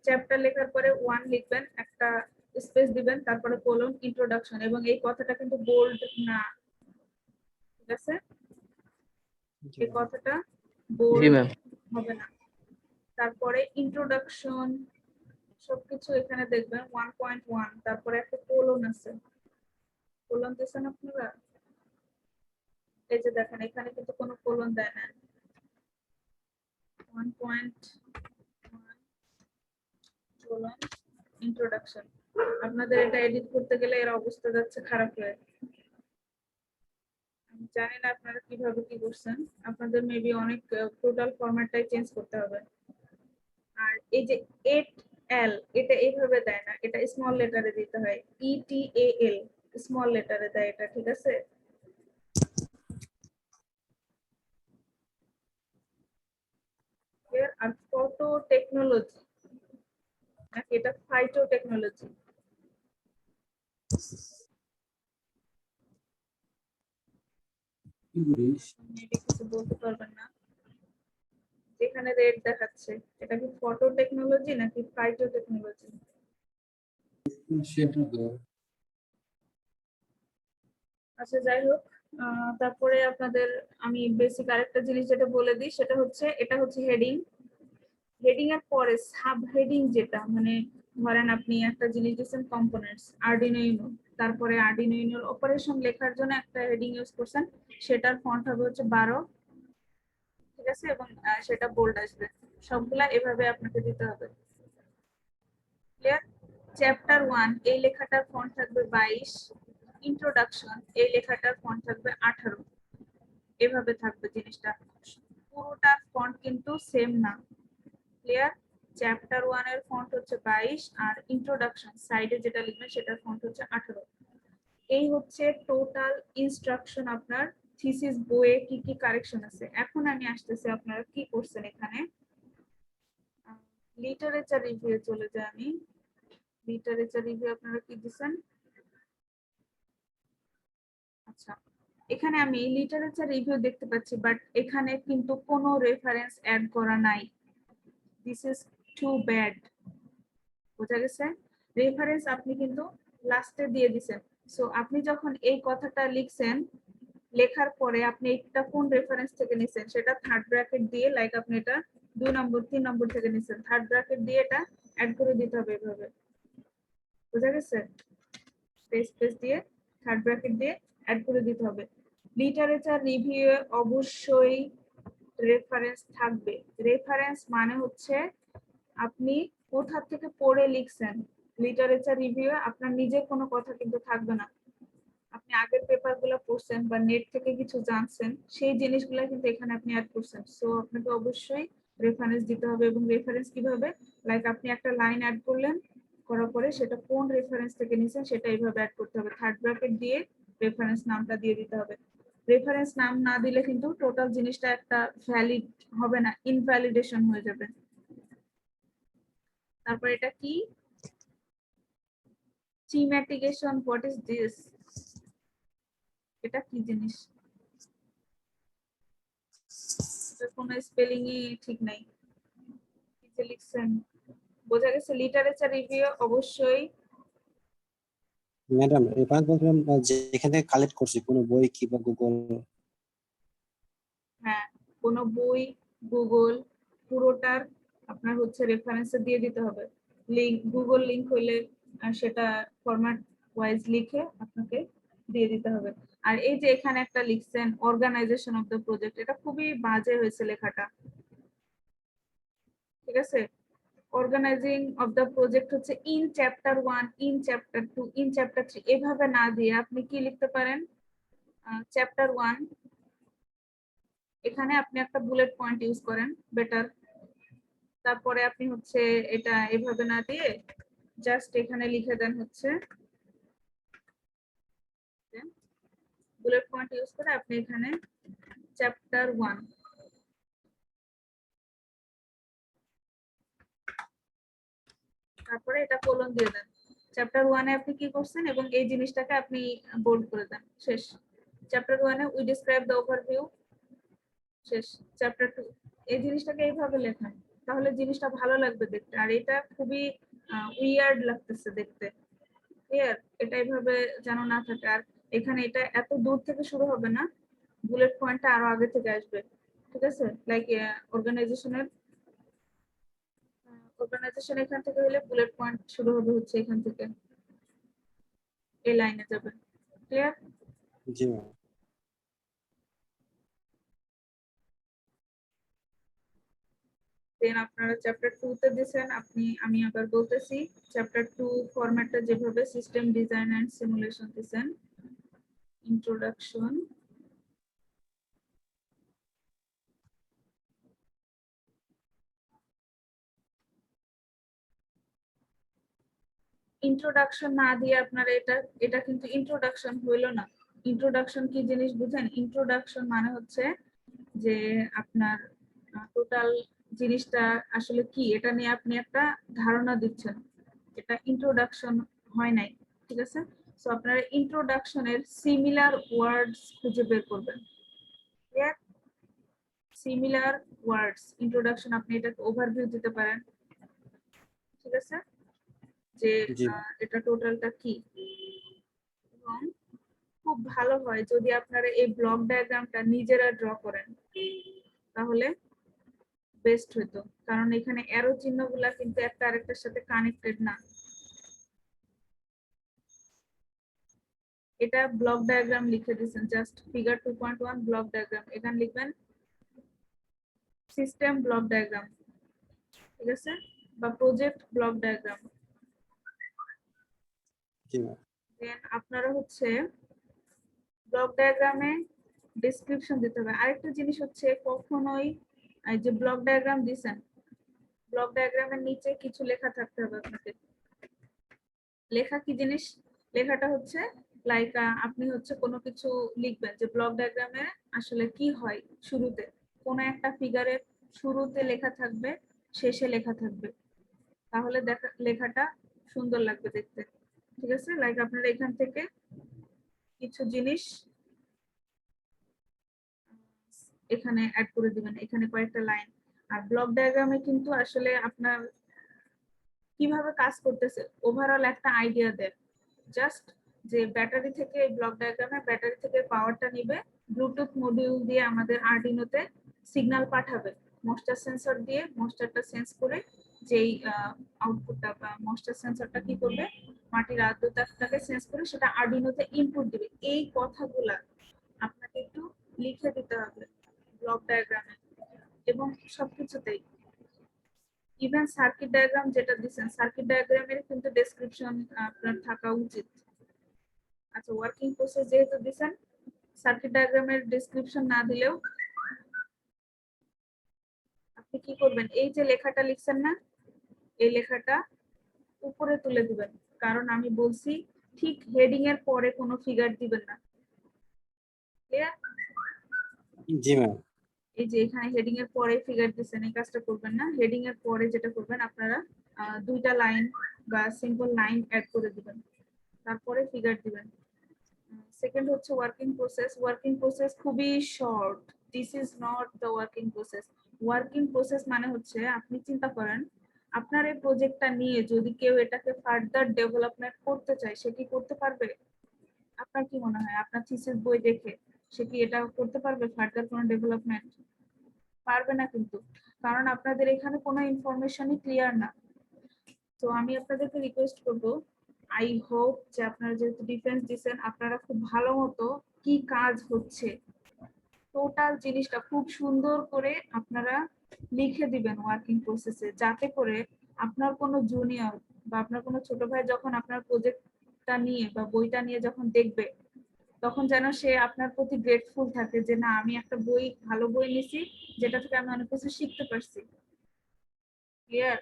চ্যাপ্টার লেখার পরে 1 লিখবেন, একটা স্পেস দিবেন, তারপরে কোলন, ইন্ট্রোডাকশন, এবং এই কথাটা কিন্তু বোল্ড না, ঠিক আছে? জি এই ম্যাম। কথাটা জি বোল্ড ম্যাম। হবে না। তারপরে ইন্ট্রোডাকশন, সবকিছু এখানে দেখবেন 1.1, তারপরে একটা কোলন আছে, কোলন দিয়েছেন আপনারা, এই যে দেখেন এখানে কিন্তু কোনো কোলন দেয় না, 1.1 কোলন, ইন্ট্রোডাকশন। আপনাদের এটা এডিট করতে গেলে এর অবস্থা যাচ্ছে খারাপ হয়ে, আমি জানি না আপনারা কিভাবে কি করছেন, আপনাদের মেবি অনেক টোটাল ফরম্যাটটাই চেঞ্জ করতে হবে। আর এই যে এট এল, এটা এইভাবে দেয় না, এটা স্মল লেটারে দিতে হয়, ETAL, স্মল লেটারে দেয় এটা, ঠিক আছে? আর ফটো টেকনোলজি, নাকি এটা ফাইটো টেকনোলজি, মেবি কিছু বলতে পারবেন না, যেখানে রেড দেখাচ্ছে এটা কি ফটো টেকনোলজি নাকি ফাইটো টেকনোলজি? আচ্ছা যাই হোক, তারপরে আপনাদের আমি বেসিক আরেকটা জিনিস যেটা বলে দিই, সেটা হচ্ছে এটা হচ্ছে হেডিং, হেডিং এর পরে সাব হেডিং, যেটা মানে ধরেন আপনি একটা জিনিস দিচ্ছেন কম্পোনেন্টস, আরডিনো ইউনো, তারপরে আরডিনো ইউনোর অপারেশন লেখার জন্য একটা হেডিং ইউজ করছেন, সেটার ফন্ট হবে হচ্ছে 12, ঠিক আছে, এবং সেটা বোল্ড আসবে, সবগুলা এভাবে আপনাকে দিতে হবে। ক্লিয়ার? চ্যাপ্টার 1 এই লেখাটার ফন্ট থাকবে 22, ইন্ট্রোডাকশন এই লেখাটার ফন্ট থাকবে 18, এভাবে থাকবে জিনিসটা। পুরোটার ফন্ট কিন্তু সেম না। ক্লিয়ার? চ্যাপ্টার 1 এর ফন্ট হচ্ছে 22 আর ইন্ট্রোডাকশন সাইডে যেটা লিখবেন সেটার ফন্ট হচ্ছে 18। এই হচ্ছে টোটাল ইনস্ট্রাকশন আপনার থিসিস বইয়ে কি কি কারেকশন আছে। এখন আমি আসতেছি আপনারা কি করছেন এখানে। লিটারেচার রিভিউ চলে যাই আমি। লিটারেচার রিভিউ আপনারা কি দিবেন? আচ্ছা, এখানে আমি লিটারেচার রিভিউ দেখতে পাচ্ছি, বাট এখানে কিন্তু কোনো রেফারেন্স অ্যাড করা নাই। This is too bad. বোঝা গেছে? রেফারেন্স আপনি কিন্তু লাস্টে দিয়ে দিবেন। সো আপনি যখন এই কথাটা লিখছেন, লেখার পরে আপনি এটা কোন রেফারেন্স থেকে নিছেন সেটা থার্ড ব্র্যাকেট দিয়ে, লাইক আপনি এটা 2 নম্বর 3 নম্বর থেকে নিছেন, থার্ড ব্র্যাকেট দিয়ে এটা অ্যাড করে দিতে হবে এভাবে। বোঝা গেছে? স্পেস দিয়ে থার্ড ব্র্যাকেট দিয়ে অ্যাড করে দিতে হবে। লিটারেচার রিভিউ অবশ্যই রেফারেন্স থাকবে। রেফারেন্স মানে হচ্ছে আপনি কোথা থেকে পড়ে লিখছেন। লিটারেচার রিভিউ আপনার নিজের কোনো কথা কিন্তু থাকবে না। আপনি আগের পেপারগুলো পড়ছেন বা নেট থেকে কিছু জানছেন, সেই জিনিসগুলো কিন্তু এখানে আপনি অ্যাড করছেন। সো আপনাকে অবশ্যই রেফারেন্স দিতে হবে। এবং রেফারেন্স কিভাবে, লাইক আপনি একটা লাইন অ্যাড করলেন, করার পরে সেটা কোন রেফারেন্স থেকে নিছেন সেটা এইভাবে অ্যাড করতে হবে। থার্ড ব্র্যাকেট দিয়ে রেফারেন্স নামটা দিয়ে দিতে হবে। রেফারেন্স নাম না দিলে কিন্তু টোটাল জিনিসটা একটা ভ্যালিড হবে না, ইনভ্যালিডেশন হয়ে যাবে। তারপর এটা কি? চিম্যাটিকেশন, হোয়াট ইজ দিস? এটা কি জিনিস? এটার কোনো স্পেলিংই ঠিক নাই। কি যে লিখছেন? বোঝা গেছে? লিটারেচার রিভিউ অবশ্যই। ম্যাডাম রেফারেন্স বলছিলাম যেখানে কালেক্ট করছি কোনো বই কিংবা গুগল। হ্যাঁ, কোন বই, গুগল, পুরোটার আপনার হচ্ছে রেফারেন্সে দিয়ে দিতে হবে। লিংক, গুগল লিংক হইলে সেটা ফরম্যাট ওয়াইজ লিখে আপনাকে দিয়ে দিতে হবে। আর এই যে এখানে একটা লিখছেন অর্গানাইজেশন অফ দ্য প্রজেক্ট, এটা খুবই বাজে হয়েছে লেখাটা। ঠিক আছে? অর্গানাইজিং অফ দ্য প্রজেক্ট হচ্ছে in chapter 1, in chapter 2, in chapter 3, এভাবে না দিয়ে আপনি কি লিখতে পারেন? চ্যাপ্টার 1, এখানে আপনি একটা বুলেট পয়েন্ট ইউজ করেন, বেটার। তারপরে আপনি হচ্ছে এটা এভাবে না দিয়ে জাস্ট এখানে লিখে দেন হচ্ছে বুলেট পয়েন্ট ইউজ করে আপনি এখানে চ্যাপ্টার 1, তারপরে এটা কোলন দিয়ে দেন। চ্যাপ্টার 1 এ আপনি কি করছেন এবং এই জিনিসটাকে আপনি বোল্ড করে দেন। শেষ। Chapter 1 A we describe the overview. শেষ। চ্যাপ্টার 2 এই জিনিসটাকে এইভাবে লেখেন, তাহলে জিনিসটা ভালো লাগবে দেখতে। আর এটা খুবই উইয়ার্ড লাগতেছে দেখতে। ক্লিয়ার? এটা এইভাবে যেন না থাকে। আর এখানে এটা এত দূর থেকে শুরু হবে না, বুলেট পয়েন্টটা আরো আগে থেকে আসবে। ঠিক আছে? লাইক অর্গানাইজেশনের অর্গানাইজেশন এখান থেকে হলে বুলেট পয়েন্ট শুরু হবে হচ্ছে এখান থেকে, এই লাইনে যাবে। ক্লিয়ার? জি ম্যাম। দেন আপনারা চ্যাপ্টার 2 তে দিবেন। আমি আবার বলতেছি, চ্যাপ্টার 2 ফরম্যাটটা যেভাবে সিস্টেম ডিজাইন এন্ড সিমুলেশন দিবেন। ইন্ট্রোডাকশন, ইন্ট্রোডাকশন না দিয়ে আপনারা এটা এটা কিন্তু ইন্ট্রোডাকশন হইলো না। ইন্ট্রোডাকশন কি জিনিস বুঝেন? ইন্ট্রোডাকশন মানে হচ্ছে যে আপনার টোটাল জিনিসটা আসলে কি এটা নিয়ে আপনি একটা ধারণা দিচ্ছেন। এটা ইন্ট্রোডাকশন হয় নাই। ঠিক আছে? সো আপনারা ইন্ট্রোডাকশনের সিমিলার ওয়ার্ডস খুঁজে বের করবেন। ক্লিয়ার? সিমিলার ওয়ার্ডস ইন্ট্রোডাকশন, আপনি এটাকে ওভারভিউ দিতে পারেন। ঠিক আছে? যে জি এটা টোটালটা কি। এবং খুব ভালো হয় যদি আপনারা এই ব্লক ডায়াগ্রামটা নিজেরা ড্র করেন, তাহলে বেস্ট হতো। কারণ এখানে অ্যারো চিহ্নগুলা কিন্তু একটা আরেকটার সাথে কানেক্টেড না। এটা ব্লক ডায়াগ্রাম লিখে দিয়েছেন, জাস্ট ফিগার 2.1 ব্লক ডায়াগ্রাম, এখানে লিখবেন সিস্টেম ব্লক ডায়াগ্রাম। ঠিক আছে? বা প্রজেক্ট ব্লক ডায়াগ্রাম। জি ম্যাম। দেন আপনারা হচ্ছে ব্লক ডায়াগ্রামে ডেসক্রিপশন দিতে হবে। আরেকটা জিনিস হচ্ছে কখনোই এই যে ব্লক ডায়াগ্রাম দিছেন, ব্লক ডায়াগ্রামের নিচে কিছু লেখা থাকতে হবে আপনাদের। লেখা কি জিনিস? লেখাটা হচ্ছে লাইক আপনি হচ্ছে কোনো কিছু লিখবেন যে ব্লক ডায়াগ্রামে আসলে কি হয়। শুরুতে কোনো একটা ফিগারের শুরুতে লেখা থাকবে, শেষে লেখা থাকবে, তাহলে দেখা লেখাটা সুন্দর লাগবে দেখতে। ঠিক আছে, লাইক আপনারা এখান থেকে কিছু জিনিস এখানে অ্যাড করে দিবেন, এখানে কয়েকটা লাইন। আর ব্লক ডায়াগ্রামে কিন্তু আসলে আপনার কিভাবে কাজ করতেছে ওভারঅল একটা আইডিয়া দেয়। জাস্ট যে ব্যাটারি থেকে ব্লক ডায়াগ্রামে ব্যাটারি থেকে পাওয়ারটা নিবে, ব্লুটুথ মডিউল দিয়ে আমাদের আরডিনোতে সিগন্যাল পাঠাবে, ময়েশ্চার সেন্সর দিয়ে ময়েশ্চারটা সেন্স করে যেই আউটপুটটা বা ময়েশ্চার সেন্সরটা কি করবে, মাটির আর্দ্রতাটাকে সেন্স করে সেটা আরডিনোতে ইনপুট দিবে। এই কথাগুলা আপনাকে একটু লিখে দিতে হবে ব্লক ডায়াগ্রামে এবং সবকিছুতেই। ইভেন সার্কিট ডায়াগ্রাম যেটা দিচ্ছেন, সার্কিট ডায়াগ্রামের কিন্তু ডেসক্রিপশন আপনার থাকা উচিত। আচ্ছা, ওয়ার্কিং প্রসেস যেহেতু দিচ্ছেন, সার্কিট ডায়াগ্রামের ডেসক্রিপশন না দিলেও আপনি কি করবেন, এই যে লেখাটা লিখছেন না, এই লেখাটা উপরে তুলে দিবেন। কারণ আমি বলছি ঠিক হেডিং এর পরে কোনো ফিগার দিবেন না। ক্লিয়ার? জি ম্যাম। এই যে এখানে হেডিং এর পরে ফিগার দিচ্ছেন, এই কাজটা করবেন না। হেডিং এর পরে যেটা করবেন, আপনারা দুইটা লাইন বা সিম্পল লাইন অ্যাড করে দিবেন, তারপরে ফিগার দিবেন। সেকেন্ড হচ্ছে ওয়ার্কিং প্রসেস। ওয়ার্কিং প্রসেস খুবই short. This is not the working process. Working process মানে হচ্ছে আপনি চিন্তা করেন আপনার এই প্রজেক্টটা নিয়ে যদি কেউ এটাকে ফার্দার ডেভেলপমেন্ট করতে চায়, সে কি করতে পারবে? আপনার কি মনে হয় আপনার থিসিস বই দেখে সে কি এটা করতে পারবে ফার্দার কোনো ডেভেলপমেন্ট? পারবে না কিন্তু, কারণ আপনাদের এখানে কোনো ইনফরমেশনই ক্লিয়ার না। তো আমি আপনাদেরকে রিকোয়েস্ট করব, আই হোপ যে আপনারা যেহেতু ডিফেন্স দিচ্ছেন, আপনারা খুব ভালো মতো কি কাজ হচ্ছে টোটাল জিনিসটা খুব সুন্দর করে আপনারা লিখে দিবেন ওয়ার্কিং প্রসেসে, যাতে করে আপনার কোনো জুনিয়র বা আপনার কোনো ছোট ভাই যখন আপনার প্রজেক্টটা নিয়ে বা বইটা নিয়ে যখন দেখবে, তখন যেন সে আপনার প্রতি গ্রেটফুল থাকে যে না, আমি একটা বই, ভালো বই নিছি, যেটা থেকে আমি অনেক কিছু শিখতে পারছি। ক্লিয়ার?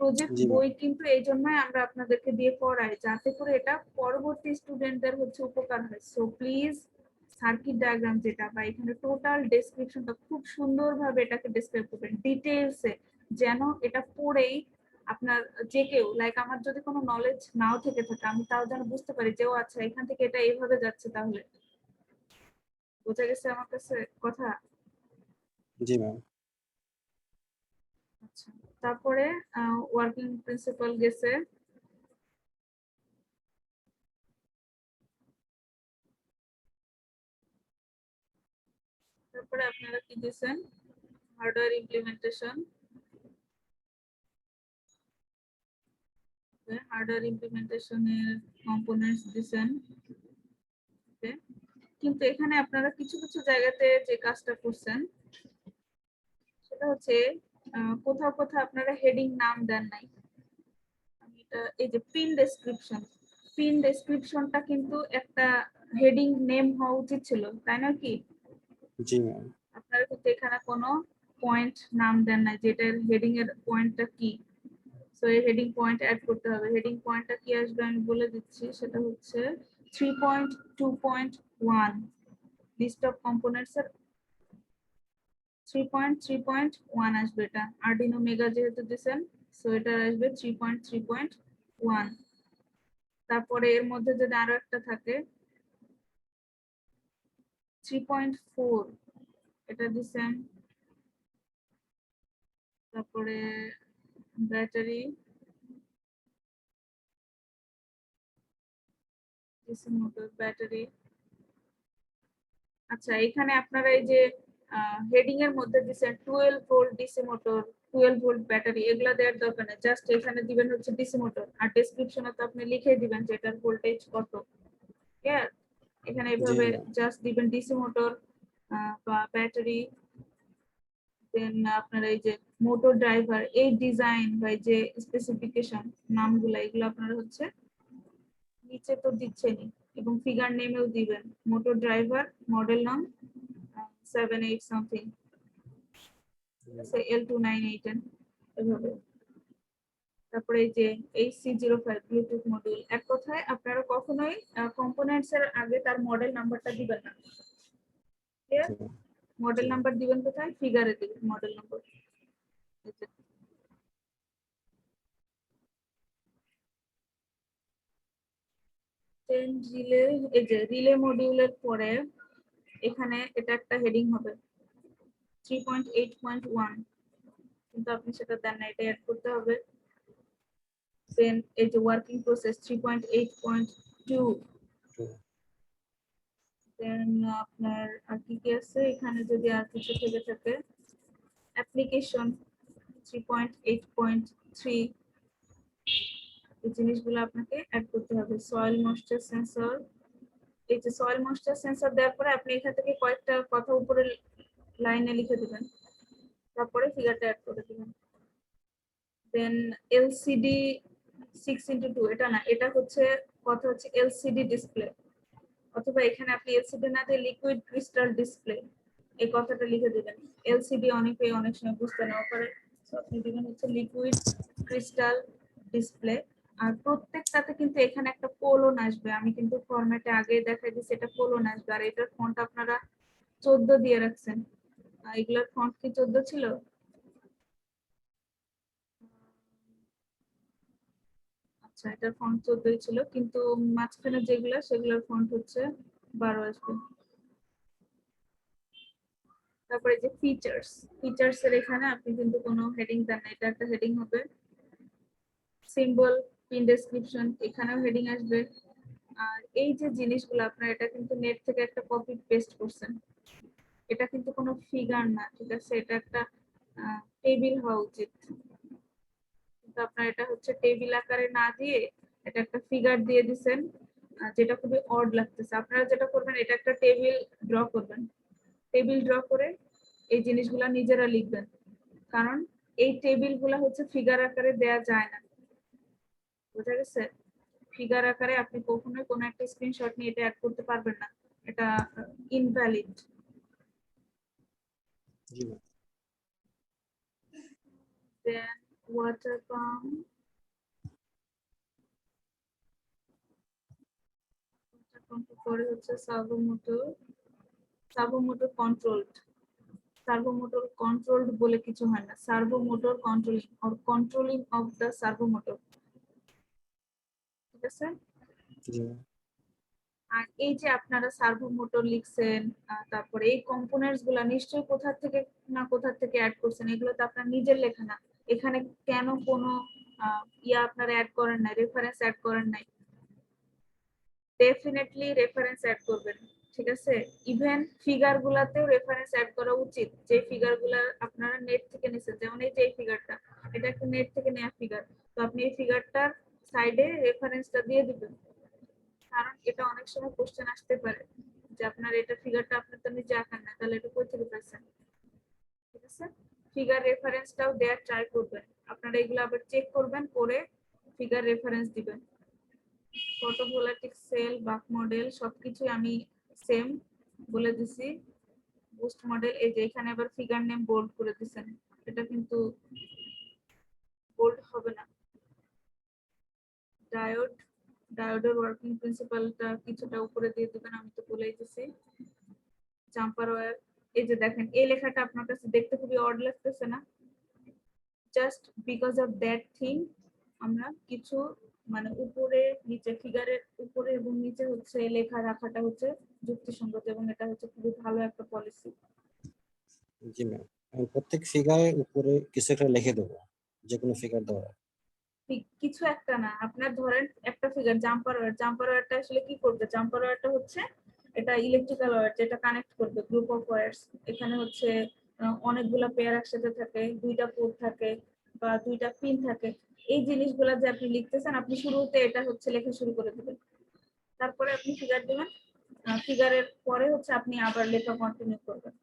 প্রজেক্ট জি ম্যাম। বই কিন্তু এই জন্যই আমরা আপনাদেরকে দিয়ে পড়াই, যাতে করে এটা পরবর্তী স্টুডেন্টদের হচ্ছে উপকার হয়। সো প্লিজ সার্কিট ডায়াগ্রাম যেটা বা এখানে টোটাল ডেসক্রিপশনটা খুব সুন্দরভাবে এটাকে ডেসক্রাইব করবেন ডিটেইলসে, যেন এটা পড়েই আপনার যে কেউ, লাইক আমার যদি কোনো নলেজ নাও থেকে থাকে, আমি তাও যেন বুঝতে পারি যে ও আচ্ছা এখান থেকে এটা এইভাবে যাচ্ছে। তাহলে বোঝা গেছে আমার কাছে কথা? জি ম্যাম। আচ্ছা, তারপরে ওয়ার্কিং প্রিন্সিপাল গেছে। তারপরে আপনারা কি দিয়েছেন, হার্ডওয়্যার ইমপ্লিমেন্টেশন। হার্ডওয়্যার ইমপ্লিমেন্টেশনের কম্পোনেন্টস দিয়েছেন। কিন্তু এখানে আপনারা কিছু কিছু জায়গাতে যে কাজটা করছেন সেটা হচ্ছে কোথাও কোথাও আপনারা হেডিং নাম দেন নাই। আমি এটা, এই যে পিন ডেসক্রিপশন, পিন ডেসক্রিপশনটা কিন্তু একটা হেডিং নেম হওয়া উচিত ছিল, তাই না কি? জি ম্যাম। আপনারা কিন্তু এখানে কোনো পয়েন্ট নাম দেন নাই, যেটার হেডিং এর পয়েন্টটা কি। সো এই হেডিং পয়েন্ট অ্যাড করতে হবে। হেডিং পয়েন্টটা কি আসবে আমি বলে দিচ্ছি, সেটা হচ্ছে 3.2.1 লিস্ট অফ কম্পোনেন্টস এর 3.3.1 আসবে। এটা আরডিনো মেগা যেহেতু দিবেন, সো এটা আসবে 3.3.1। তারপরে এর মধ্যে যদি আরো একটা থাকে 3.4, এটা দিবেন। তারপরে ব্যাটারি, ডিসি মোটর, ব্যাটারি। আচ্ছা, এখানে আপনারা এই যে হেডিং এর মধ্যে দিবেন 12 volt DC motor, 12 volt battery, এগুলা দেওয়ার দরকার নেই। জাস্ট এখানে দিবেন হচ্ছে ডিসি মোটর, আর ডেসক্রিপশনে তো আপনি লিখে দিবেন যে এটার ভোল্টেজ কত। ক্লিয়ার? এখানে জি এইভাবে ম্যাম। জাস্ট দিবেন ডিসি মোটর বা ব্যাটারি। দেন আপনার এই যে মোটর ড্রাইভার, এই ডিজাইন বা এই যে স্পেসিফিকেশন নামগুলো, এগুলো আপনারা হচ্ছে নিচে তো দিচ্ছেনই এবং ফিগার নেমেও দিবেন, মোটর ড্রাইভার, মডেল নাম 78 সামথিং, L298 এভাবে। তারপরে এই যে HC05 ব্লুটুথ মডিউল। এক কথায় আপনারা কখনোই কম্পোনেন্টস এর আগে তার মডেল নাম্বারটা দিবেন না। ক্লিয়ার? মডেল নাম্বার দিবেন কোথায়? ফিগারে দিবেন মডেল নাম্বার। দেন রিলে, এই যে রিলে মডিউলের পরে এখানে এটা একটা হেডিং হবে 3.8.1, কিন্তু আপনি সেটা দেন না, এটা অ্যাড করতে হবে। দেন এই যে ওয়ার্কিং প্রসেস 3.8.2, দেন আপনার আর কি কি আছে এখানে, যদি আর কিছু থেকে থাকে অ্যাপ্লিকেশন 3.8.3, এই জিনিসগুলো আপনাকে অ্যাড করতে হবে। সয়েল ময়েশ্চার সেন্সর, এই যে সয়েল ময়েশ্চার সেন্সর দেওয়ার পরে আপনি এখান থেকে কয়েকটা কথা উপরে লাইনে লিখে দিবেন, তারপরে ফিগারটা অ্যাড করে দিবেন। দেন এলসিডি 6x2, এটা না, এটা হচ্ছে কথা হচ্ছে এলসিডি ডিসপ্লে, অথবা এখানে আপনি এলসিডি না দিয়ে লিকুইড ক্রিস্টাল ডিসপ্লে এই কথাটা লিখে দিবেন। এলসিডি অনেকে অনেক সময় বুঝতে নাও পারে, তো আপনি দিবেন হচ্ছে লিকুইড ক্রিস্টাল ডিসপ্লে। আর প্রত্যেকটাতে কিন্তু এখানে একটা কোলন আসবে, আমি কিন্তু ফরম্যাটে আগে দেখাই দিচ্ছি, এটা কোলন আসবে। আর এটার ফন্ট আপনারা 14 দিয়ে রাখছেন, এগুলোর ফন্ট কি 14 ছিল? আচ্ছা, এটার ফন্ট 14 ছিল, কিন্তু মাঝখানে যেগুলো সেগুলোর ফন্ট হচ্ছে 12 আসবে। তারপরে যে ফিচার্স এর এখানে আপনি কিন্তু কোনো হেডিং দেন না, এটা একটা হেডিং হবে। সিম্বল, পিন ডেসক্রিপশন, এখানেও হেডিং আসবে। আর এই যে জিনিসগুলো আপনার, এটা কিন্তু নেট থেকে একটা কপি পেস্ট করছেন, এটা কিন্তু কোনো ফিগার না, ঠিক আছে? এটা একটা টেবিল হওয়া উচিত, কিন্তু আপনার এটা হচ্ছে টেবিল আকারে না দিয়ে এটা একটা ফিগার দিয়ে দিবেন, যেটা খুবই অড লাগতেছে। আপনারা যেটা করবেন, এটা একটা টেবিল ড্র করবেন, টেবিল ড্র করে এই জিনিসগুলা নিজেরা লিখবেন, কারণ এই টেবিলগুলা হচ্ছে ফিগার আকারে দেয়া যায় না, বুঝা গেছে? ফিগার আকারে আপনি কখনোই কোনো একটা স্ক্রিনশট নিয়ে এটা অ্যাড করতে পারবেন না, এটা ইনভ্যালিড। জি ম্যাম। দেন ওয়াটার পাম্প, পরে হচ্ছে সার্ভোমোটর কন্ট্রোলড বলে কিছু হয় না, servomotor controlling of the servomotor, ঠিক আছে? জি ম্যাম। আর এই যে আপনারা সার্ভোমোটর লিখছেন, তারপরে এই কম্পোনেন্টস গুলা নিশ্চয়ই কোথা থেকে অ্যাড করছেন, এগুলো তো আপনার নিজের লেখা না। এখানে কেন কোনো আপনারা অ্যাড করেন নাই, রেফারেন্স অ্যাড করেন নাই? ডেফিনেটলি রেফারেন্স অ্যাড করবেন, ঠিক আছে? ইভেন ফিগার গুলাতেও রেফারেন্স অ্যাড করা উচিত, যে ফিগার গুলা আপনারা নেট থেকে নিছেন। যেমন এই যে এই ফিগারটা, এটা একটা নেট থেকে নেওয়া ফিগার, তো আপনি এই ফিগারটার সাইডে রেফারেন্সটা দিয়ে দিবেন, কারণ এটা অনেক সময় কোশ্চেন আসতে পারে যে আপনার এটা ফিগারটা আপনি তো নিজে আঁকেন না, তাহলে এটা কই থেকে পাইছেন, ঠিক আছে? ফিগার রেফারেন্সটাও দেওয়ার ট্রাই করবেন, আপনারা এগুলো আবার চেক করবেন, করে ফিগার রেফারেন্স দিবেন। ফটোভোলাটিক সেল, বাক মডেল সবকিছু আমি সেম বলে দিছি। বুস্ট মডেল, এই যে এখানে আবার ফিগার নেম বোল্ড করে দিছেন, এটা কিন্তু বোল্ড হবে না। ডায়োডের ওয়ার্কিং প্রিন্সিপালটা কিছুটা উপরে দিয়ে দিবেন, আমি তো বলেই দিছি। জাম্পার ওয়্যার, এই যে দেখেন এই লেখাটা আপনার কাছে দেখতে খুবই অড লাগতেছে না? Just because of that thing আমরা কিছু মানে উপরে নিচে, ফিগারের উপরে এবং নিচে হচ্ছে লেখা রাখাটা হচ্ছে যুক্তিসঙ্গত, এবং এটা হচ্ছে খুবই ভালো একটা পলিসি। জি ম্যাম, আমি প্রত্যেক ফিগারের উপরে কিছু একটা লিখে দেবো, যে কোনো ফিগার দেওয়া। কিছু একটা না, আপনার ধরেন একটা ফিগার জাম্পার ওয়্যারটা আসলে কি করবে? জাম্পার ওয়্যারটা হচ্ছে এটা ইলেকট্রিক্যাল ওয়্যার, যেটা কানেক্ট করবে গ্রুপ অফ ওয়্যারস। এখানে হচ্ছে অনেকগুলা পেয়ার একসাথে থাকে, দুইটা পোর্ট থাকে বা দুইটা পিন থাকে। এই জিনিসগুলা যে আপনি লিখতেছেন, আপনি শুরুতে এটা হচ্ছে লেখা শুরু করে দিবেন, তারপরে আপনি ফিগার দিবেন, ফিগারের পরে হচ্ছে আপনি আবার লেখা কন্টিনিউ করবেন।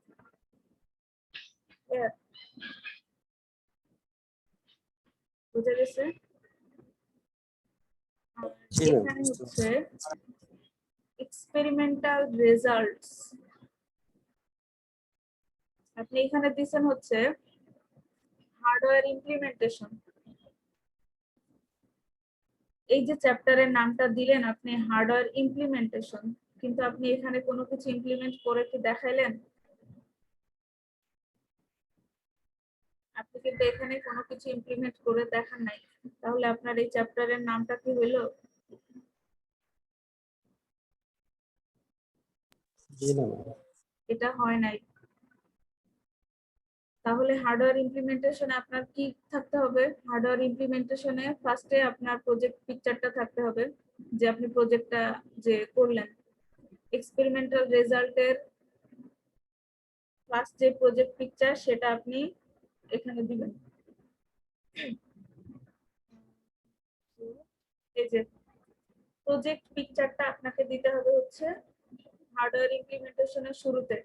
বুঝা গেছে? জি ম্যাম। এখানে হচ্ছে এক্সপেরিমেন্টাল রেজাল্টস, আপনি এখানে দিচ্ছেন হচ্ছে হার্ডওয়্যার ইমপ্লিমেন্টেশন। এই যে চ্যাপ্টারের নামটা দিলেন আপনি হার্ডওয়্যার ইমপ্লিমেন্টেশন, কিন্তু আপনি এখানে কোনো কিছু ইমপ্লিমেন্ট করে কি দেখাইলেন? আপনি কিন্তু এখানে কোনো কিছু ইমপ্লিমেন্ট করে দেখান নাই, তাহলে আপনার এই চ্যাপ্টারের নামটা কি হলো? জি না ম্যাম। এটা হয় নাই। তাহলে হার্ডওয়্যার ইমপ্লিমেন্টেশনে আপনার কি থাকতে হবে? হার্ডওয়্যার ইমপ্লিমেন্টেশনে ফার্স্টে আপনার প্রজেক্ট পিকচারটা থাকতে হবে, যে আপনি প্রজেক্টটা যে করলেন। এক্সপেরিমেন্টাল রেজাল্টের ফার্স্ট যে প্রজেক্ট পিকচার সেটা আপনি এখানে দিবেন। এই যে প্রজেক্ট পিকচারটা আপনাকে দিতে হবে হচ্ছে হার্ডওয়্যার ইমপ্লিমেন্টেশনের শুরুতে।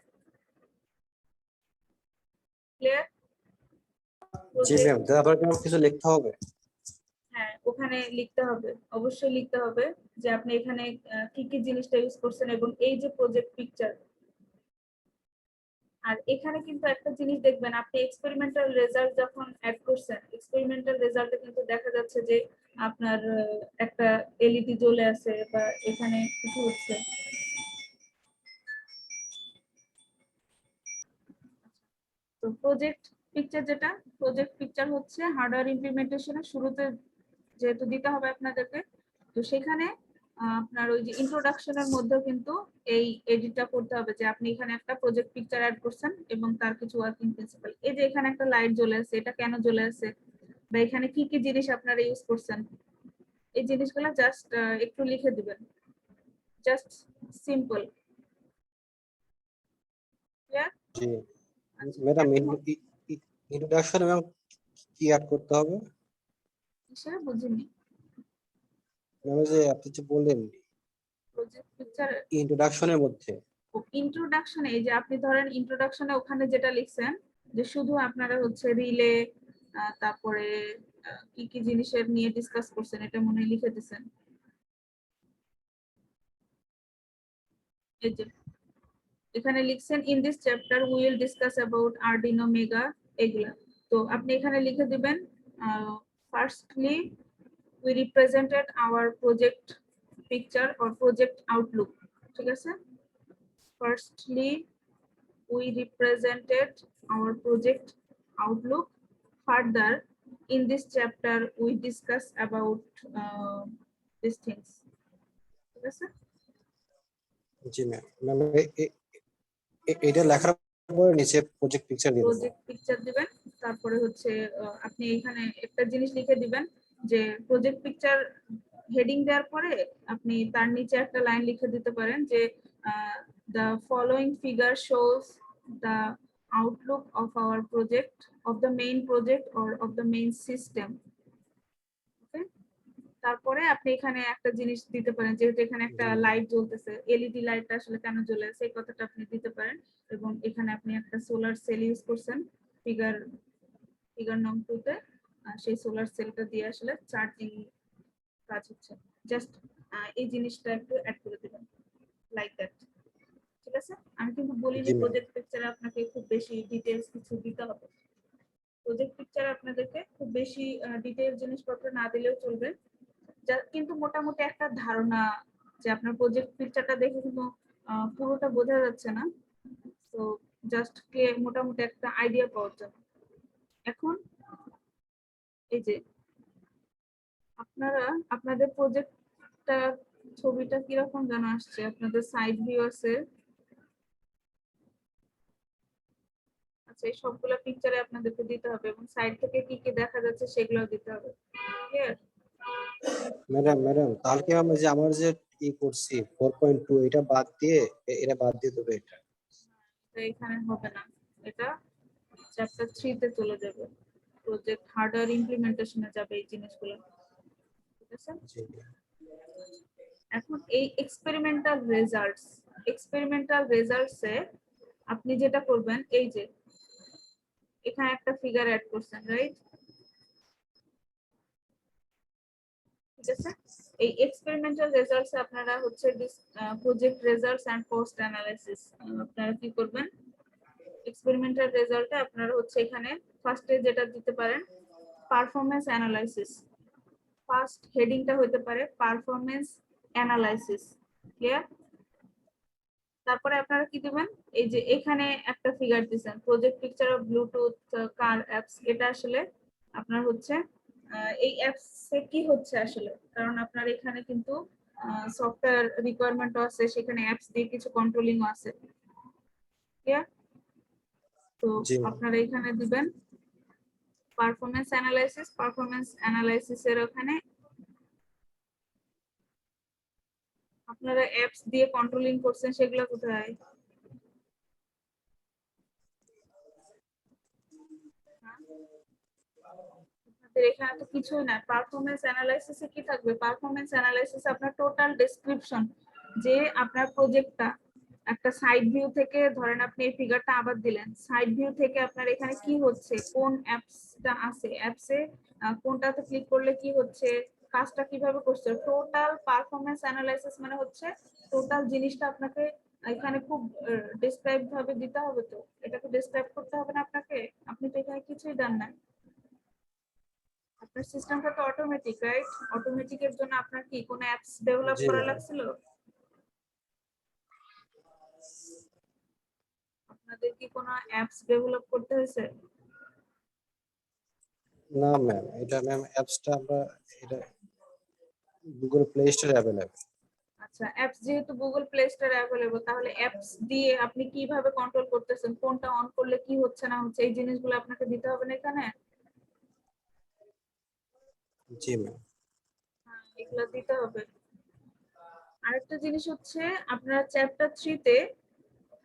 ক্লিয়ার? জি ম্যাম, তারপর কি আমার কিছু লিখতে হবে? হ্যাঁ, ওখানে লিখতে হবে, অবশ্যই লিখতে হবে যে আপনি এখানে কি কি জিনিসটা ইউজ করছেন এবং এই যে প্রজেক্ট পিকচার। আর এখানে কিন্তু একটা জিনিস দেখবেন, আপনি এক্সপেরিমেন্টাল রেজাল্ট যখন অ্যাড করছেন, এক্সপেরিমেন্টাল রেজাল্টে কিন্তু দেখা যাচ্ছে যে আপনার একটা এলইডি জ্বলে আছে বা এখানে কিছু হচ্ছে। তো প্রজেক্ট পিকচার যেটা, প্রজেক্ট পিকচার হচ্ছে হার্ডওয়্যার ইমপ্লিমেন্টেশনের শুরুতে যেহেতু দিতে হবে আপনাদেরকে, তো সেখানে আপনার ওই যে ইন্ট্রোডাকশনের মধ্যেও কিন্তু এই এডিটটা করতে হবে যে আপনি এখানে একটা প্রজেক্ট পিকচার অ্যাড করছেন এবং তার কিছু ওয়ার্কিং প্রিন্সিপাল। এই যে এখানে একটা লাইট জ্বলে আছে, এটা কেন জ্বলে আছে বা এখানে কি কি জিনিস আপনারা ইউজ করছেন, এই জিনিসগুলো জাস্ট একটু লিখে দিবেন, জাস্ট সিম্পল। ক্লিয়ার? জি ম্যাডাম, ইন্ট্রোডাকশনে ম্যাম কি অ্যাড করতে হবে? সেটা বুঝিনি। ম্যাম যে আপনি যে বললেন প্রজেক্ট পিকচার ইন্ট্রোডাকশনের মধ্যে। ইন্ট্রোডাকশনে, এই যে আপনি ধরেন ইন্ট্রোডাকশনে ওখানে যেটা লিখছেন যে শুধু আপনারা হচ্ছে রিলে, তারপরে কি কি জিনিসের নিয়ে ডিসকাস করছেন এটা মনে হয় লিখে দিছেন। এই যে এখানে লিখছেন in this chapter we will discuss about Arduino Mega, এগুলা। তো আপনি এখানে লিখে দিবেন firstly we represented our project picture or project outlook. ঠিক আছে? Firstly we represented our project outlook. Further, in this chapter, we discuss about these things. ঠিক আছে? জি ম্যাম। ম্যাম এটা লেখার পরে নিচে প্রজেক্ট পিকচার দিয়ে দেবো। প্রজেক্ট পিকচার দিবেন, তারপরে হচ্ছে আপনি এখানে একটা জিনিস লিখে দিবেন যে প্রজেক্ট পিকচার হেডিং দেওয়ার পরে আপনি তার নিচে একটা লাইন লিখে দিতে পারেন যে the following figure shows the outlook of our project, of the main project or of the main system. Okay? তারপরে আপনি এখানে একটা জিনিস দিতে পারেন, যেহেতু এখানে একটা লাইট জ্বলতেছে, এলইডি লাইটটা আসলে কেন জ্বলে সেই কথাটা আপনি দিতে পারেন। এবং এখানে আপনি একটা সোলার সেল ইউজ করছেন ফিগার ফিগার নং 2 তে, সেই সোলার সেলটা দিয়ে আসলে চার্জিং কাজ হচ্ছে। জাস্ট এই জিনিসটা একটু অ্যাড করে দিবেন, লাইক দ্যাট। ঠিক আছে? আমি কিন্তু বলিনি জি ম্যাম। প্রজেক্ট পিকচারে আপনাকে খুব বেশি ডিটেইলস কিছু দিতে হবে। প্রজেক্ট পিকচারে আপনাদেরকে খুব বেশি ডিটেইলস জিনিসপত্র না দিলেও চলবে, কিন্তু মোটামুটি একটা ধারণা, যে আপনার প্রজেক্ট পিকচারটা দেখে কিন্তু পুরোটা বোঝা যাচ্ছে না, তো জাস্ট মোটামুটি একটা আইডিয়া পাওয়ার জন্য। এখন এই যে আপনারা আপনাদের প্রজেক্টটা ছবিটা কিরকম যেন আসছে, আপনাদের সাইড ভিউ আছে। আচ্ছা, এই সবগুলো পিকচারে আপনাদেরকে দিতে হবে এবং সাইড থেকে কি কি দেখা যাচ্ছে সেগুলো দিতে হবে। ক্লিয়ার? ম্যাডাম তাহলে কি আমরা যে আমার যে করছি 4.2 এটা বাদ দিয়ে এটা বাদ দিয়ে দেবো এটা। তো এখানে হবে না, এটা চ্যাপ্টার 3 তে চলে যাবে, প্রজেক্ট হার্ডওয়্যার ইমপ্লিমেন্টেশনে যাবে এই জিনিসগুলো। ঠিক আছে? জি এখন এই এক্সপেরিমেন্টাল রেজাল্টসে আপনি যেটা করবেন, এই যে এখানে একটা ফিগার অ্যাড করছেন, রাইট? ঠিক আছে? এই এক্সপেরিমেন্টাল রেজাল্টস আপনারা হচ্ছে project results and post analysis আপনারা কি করবেন, এক্সপেরিমেন্টাল রেজাল্টে আপনারা হচ্ছে এখানে ফার্স্টে যেটা দিতে পারেন পারফরম্যান্স অ্যানালাইসিস, ফার্স্ট হেডিংটা হতে পারে পারফরম্যান্স অ্যানালাইসিস। ক্লিয়ার? তারপরে আপনারা কি দিবেন, এই যে এখানে একটা ফিগার দিবেন project picture of Bluetooth car apps, এটা আসলে আপনার হচ্ছে এই অ্যাপস এ কি হচ্ছে আসলে, কারণ আপনার এখানে কিন্তু সফটওয়্যার রিকোয়ারমেন্ট আছে, সেখানে অ্যাপস দিয়ে কিছু কন্ট্রোলিং আছে। ক্লিয়ার? তো জি ম্যাম। আপনারা এখানে দিবেন পারফরম্যান্স অ্যানালাইসিস এর ওখানে আপনারা অ্যাপস দিয়ে কন্ট্রোলিং করছেন সেগুলো কোথায়? হ্যাঁ? আপনাদের এখানে তো কিছুই না, পারফরম্যান্স অ্যানালাইসিসে কি থাকবে, পারফরম্যান্স অ্যানালাইসিস আপনার টোটাল ডেসক্রিপশন, যে আপনার প্রজেক্টটা একটা সাইড ভিউ থেকে, ধরেন আপনি এই ফিগারটা আবার দিলেন, সাইড ভিউ থেকে আপনার এখানে কি হচ্ছে, কোন অ্যাপসটা আছে, অ্যাপসে কোনটাতে ক্লিক করলে কি হচ্ছে, কাজটা কিভাবে করছে, টোটাল পারফরম্যান্স অ্যানালাইসিস মানে হচ্ছে টোটাল জিনিসটা আপনাকে এখানে খুব ডেসক্রাইব ভাবে দিতে হবে, তো এটাকে ডেসক্রাইব করতে হবে না আপনাকে, আপনি তো এখানে কিছুই দেন না। আপনার সিস্টেমটা তো অটোমেটিক, রাইট? অটোমেটিকের জন্য আপনার কি কোনো অ্যাপস ডেভেলপ জি করা ম্যাম। লাগছিল? আপনাদের কি কোনো অ্যাপস ডেভেলপ করতে হয়েছে? না ম্যাম, এটা ম্যাম অ্যাপসটা আমরা এটা গুগল প্লে স্টোরে অ্যাভেলেবল। আচ্ছা, অ্যাপস যেহেতু গুগল প্লে স্টোরে অ্যাভেলেবল, তাহলে অ্যাপস দিয়ে আপনি কিভাবে কন্ট্রোল করতেছেন, কোনটা অন করলে কি হচ্ছে না হচ্ছে, এই জিনিসগুলো আপনাকে দিতে হবে না এখানে। জি ম্যাম। হ্যাঁ, এগুলো দিতে হবে। আরেকটা জিনিস হচ্ছে আপনারা চ্যাপ্টার 3 তে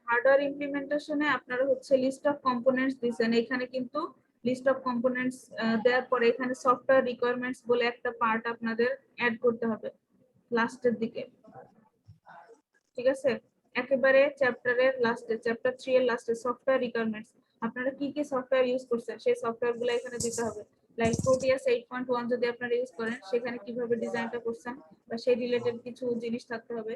হার্ডওয়্যার ইমপ্লিমেন্টেশনে আপনারা হচ্ছে লিস্ট অফ কম্পোনেন্টস দিবেন, এখানে কিন্তু লিস্ট অফ কম্পোনেন্টস দেওয়ার পরে এখানে সফটওয়্যার রিকোয়ারমেন্টস বলে একটা পার্ট আপনাদের অ্যাড করতে হবে লাস্টের দিকে। ঠিক আছে? একেবারে চ্যাপ্টারের লাস্টে, চ্যাপ্টার 3 এর লাস্টে সফটওয়্যার রিকোয়ারমেন্টস, আপনারা কি কি সফটওয়্যার ইউজ করছেন সেই সফটওয়্যারগুলো এখানে দিতে হবে। লাইক প্রোটিয়াস 8.1 যদি আপনারা ইউজ করেন, সেখানে কিভাবে ডিজাইনটা করছেন বা সেই রিলেটেড কিছু জিনিস থাকতে হবে,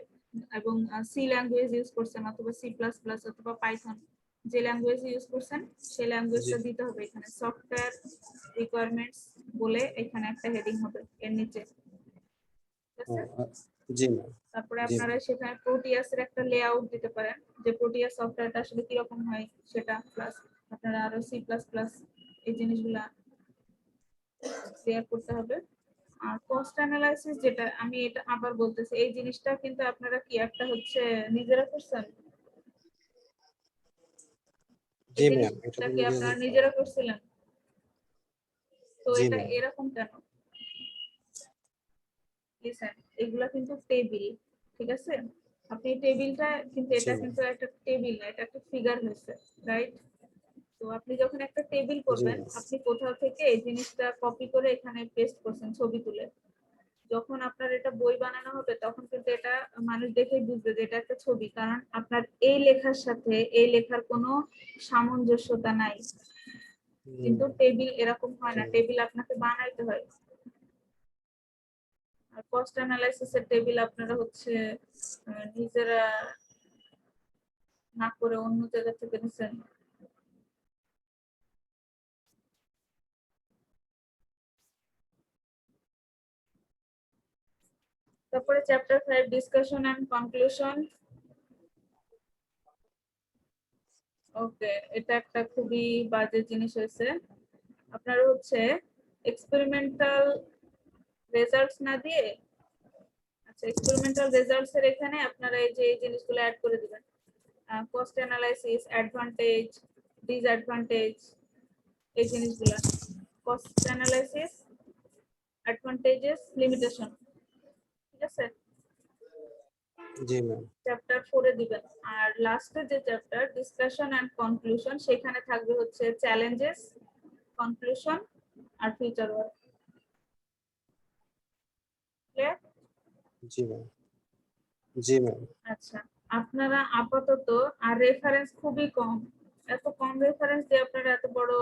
এবং সি ল্যাঙ্গুয়েজ ইউজ করছেন অথবা সি প্লাস প্লাস অথবা পাইথন, যে ল্যাঙ্গুয়েজ ইউজ করছেন সেই জি। ল্যাঙ্গুয়েজটা দিতে হবে এখানে, সফটওয়্যার রিকোয়ারমেন্টস বলে এখানে একটা হেডিং হবে এর নিচে। ঠিক ও, আছে? জি ম্যাম। তারপরে জি আপনারা ম্যাম। সেখানে প্রোটিয়াসের একটা লেআউট দিতে পারেন, যে প্রোটিয়াস সফটওয়্যারটা আসলে কিরকম হয় সেটা, প্লাস আপনারা আরো সি প্লাস প্লাস এই জিনিসগুলা ক্লিয়ার করতে হবে। আর কস্ট অ্যানালাইসিস, যেটা আমি এটা আবার বলতেছি, এই জিনিসটা কিন্তু আপনারা কি একটা হচ্ছে নিজেরা করছেন, এই জি ম্যাম, এটা জিনিসটা তো কি আপনারা নিজেদের করা। নিজেরা করছিলেন? তো জি এটা ম্যাম। এরকম কেন? লিসেন, এগুলা কিন্তু টেবিল, ঠিক আছে? আপনি টেবিলটা কিন্তু, জি এটা ম্যাম। কিন্তু একটা টেবিল না, এটা একটা ফিগার হয়েছে, রাইট? তো আপনি যখন একটা টেবিল জি করবেন, ম্যাম। আপনি কোথাও থেকে এই জিনিসটা কপি করে এখানে পেস্ট করছেন ছবি তুলে, যখন আপনার এটা বই বানানো হবে তখন কিন্তু এটা মানুষ দেখেই বুঝবে যে এটা একটা ছবি, কারণ আপনার এই লেখার সাথে এই লেখার কোনো সামঞ্জস্যতা নাই। জি কিন্তু ম্যাম। টেবিল এরকম হয় জি না, ম্যাম। টেবিল আপনাকে বানাইতে হয়। আর কস্ট অ্যানালাইসিস এর টেবিল আপনারা হচ্ছে নিজেরা না করে অন্য জায়গা থেকে নিছেন। তারপরে চ্যাপ্টার 5 ডিসকাশন এন্ড কনক্লুশন। ওকে, এটা একটা খুবই বাজে জিনিস হয়েছে। আপনারা হচ্ছে এক্সপেরিমেন্টাল রেজাল্টস না দিয়ে, আচ্ছা এক্সপেরিমেন্টাল রেজাল্টস এর এখানে আপনারা এই যে এই জিনিসগুলো অ্যাড করে দিবেন, কস্ট অ্যানালাইসিস, অ্যাডভান্টেজ, ডিসঅ্যাডভান্টেজ, এই জিনিসগুলা, কস্ট অ্যানালাইসিস, অ্যাডভান্টেজেস, লিমিটেশন। ঠিক আছে? জি ম্যাম। চ্যাপ্টার 4 এ দিবেন। আর লাস্টে যে চ্যাপ্টার ডিসকাশন এন্ড কনক্লুশন, সেখানে থাকবে হচ্ছে চ্যালেঞ্জেস, কনক্লুশন আর ফিউচার ওয়ার্ক। ক্লিয়ার? জি ম্যাম। জি ম্যাম। আচ্ছা, আপনারা আপাতত, আর রেফারেন্স খুবই কম, এত কম রেফারেন্স দিয়ে আপনারা এত বড়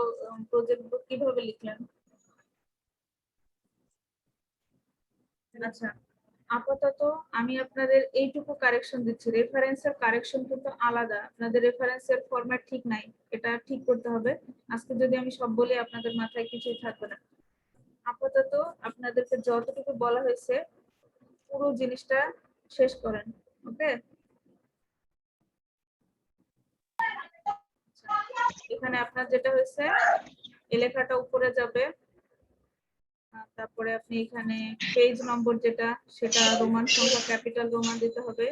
প্রজেক্ট কিভাবে লিখলেন? আচ্ছা, আপাতত আমি আপনাদের এইটুকু কারেকশন দিচ্ছি, রেফারেন্সের কারেকশন কিন্তু আলাদা, আপনাদের রেফারেন্সের ফরম্যাট ঠিক নাই, এটা ঠিক করতে হবে। আজকে যদি আমি সব বলি আপনাদের মাথায় কিছুই থাকবে না। আপাতত আপনাদেরকে যতটুকু বলা হয়েছে পুরো জিনিসটা শেষ করেন, ওকে? এখানে আপনার যেটা হয়েছে, এই লেখাটা উপরে যাবে, তারপরে আপনি এখানে পেজ নম্বর যেটা, সেটা রোমান সংখ্যা ক্যাপিটাল রোমান দিতে হবে।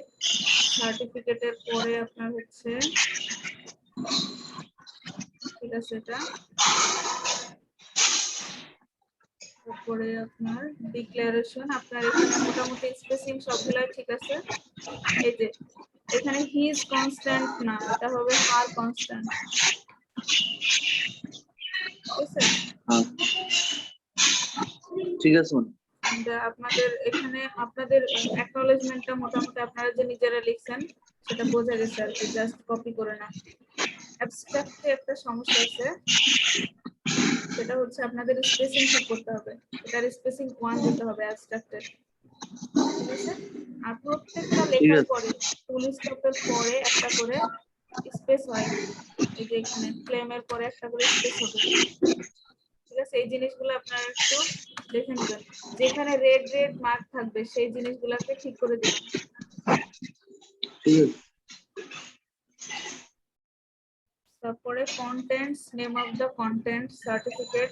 সার্টিফিকেটের পরে আপনার হচ্ছে, ঠিক আছে, এটা তারপরে আপনার ডিক্লারেশন, আপনার এখানে মোটামুটি স্পেসিং সবগুলাই ঠিক আছে। এই যে এখানে হিজ কনস্ট্যান্ট না, এটা হবে হার কনস্ট্যান্ট, ঠিক আছে? ঠিক আছে And, আপনাদের এখানে আপনাদের অ্যাকনলেজমেন্টটা মোটামুটি আপনারা যে নিজেরা লিখছেন সেটা বোঝা গেছে আর কি, জাস্ট কপি করে না। অ্যাবস্ট্রাক্টে একটা সমস্যা আছে, সেটা হচ্ছে আপনাদের স্পেসিং ঠিক করতে হবে, এটার স্পেসিং 1 দিতে হবে অ্যাবস্ট্রাক্টের, ঠিক আছে? আর প্রত্যেকটা লেখার আছে। পরে ফুল স্টপের পরে একটা করে স্পেস হয়, এই যে এখানে ক্লেমের পরে একটা করে স্পেস হবে, ঠিক আছে? এই জিনিসগুলো আপনারা একটু দেখে নেবেন, যেখানে রেড রেড মার্ক থাকবে সেই জিনিসগুলোকে ঠিক করে দিবেন। ঠিক আছে তারপরে contents, name of the content, certificate,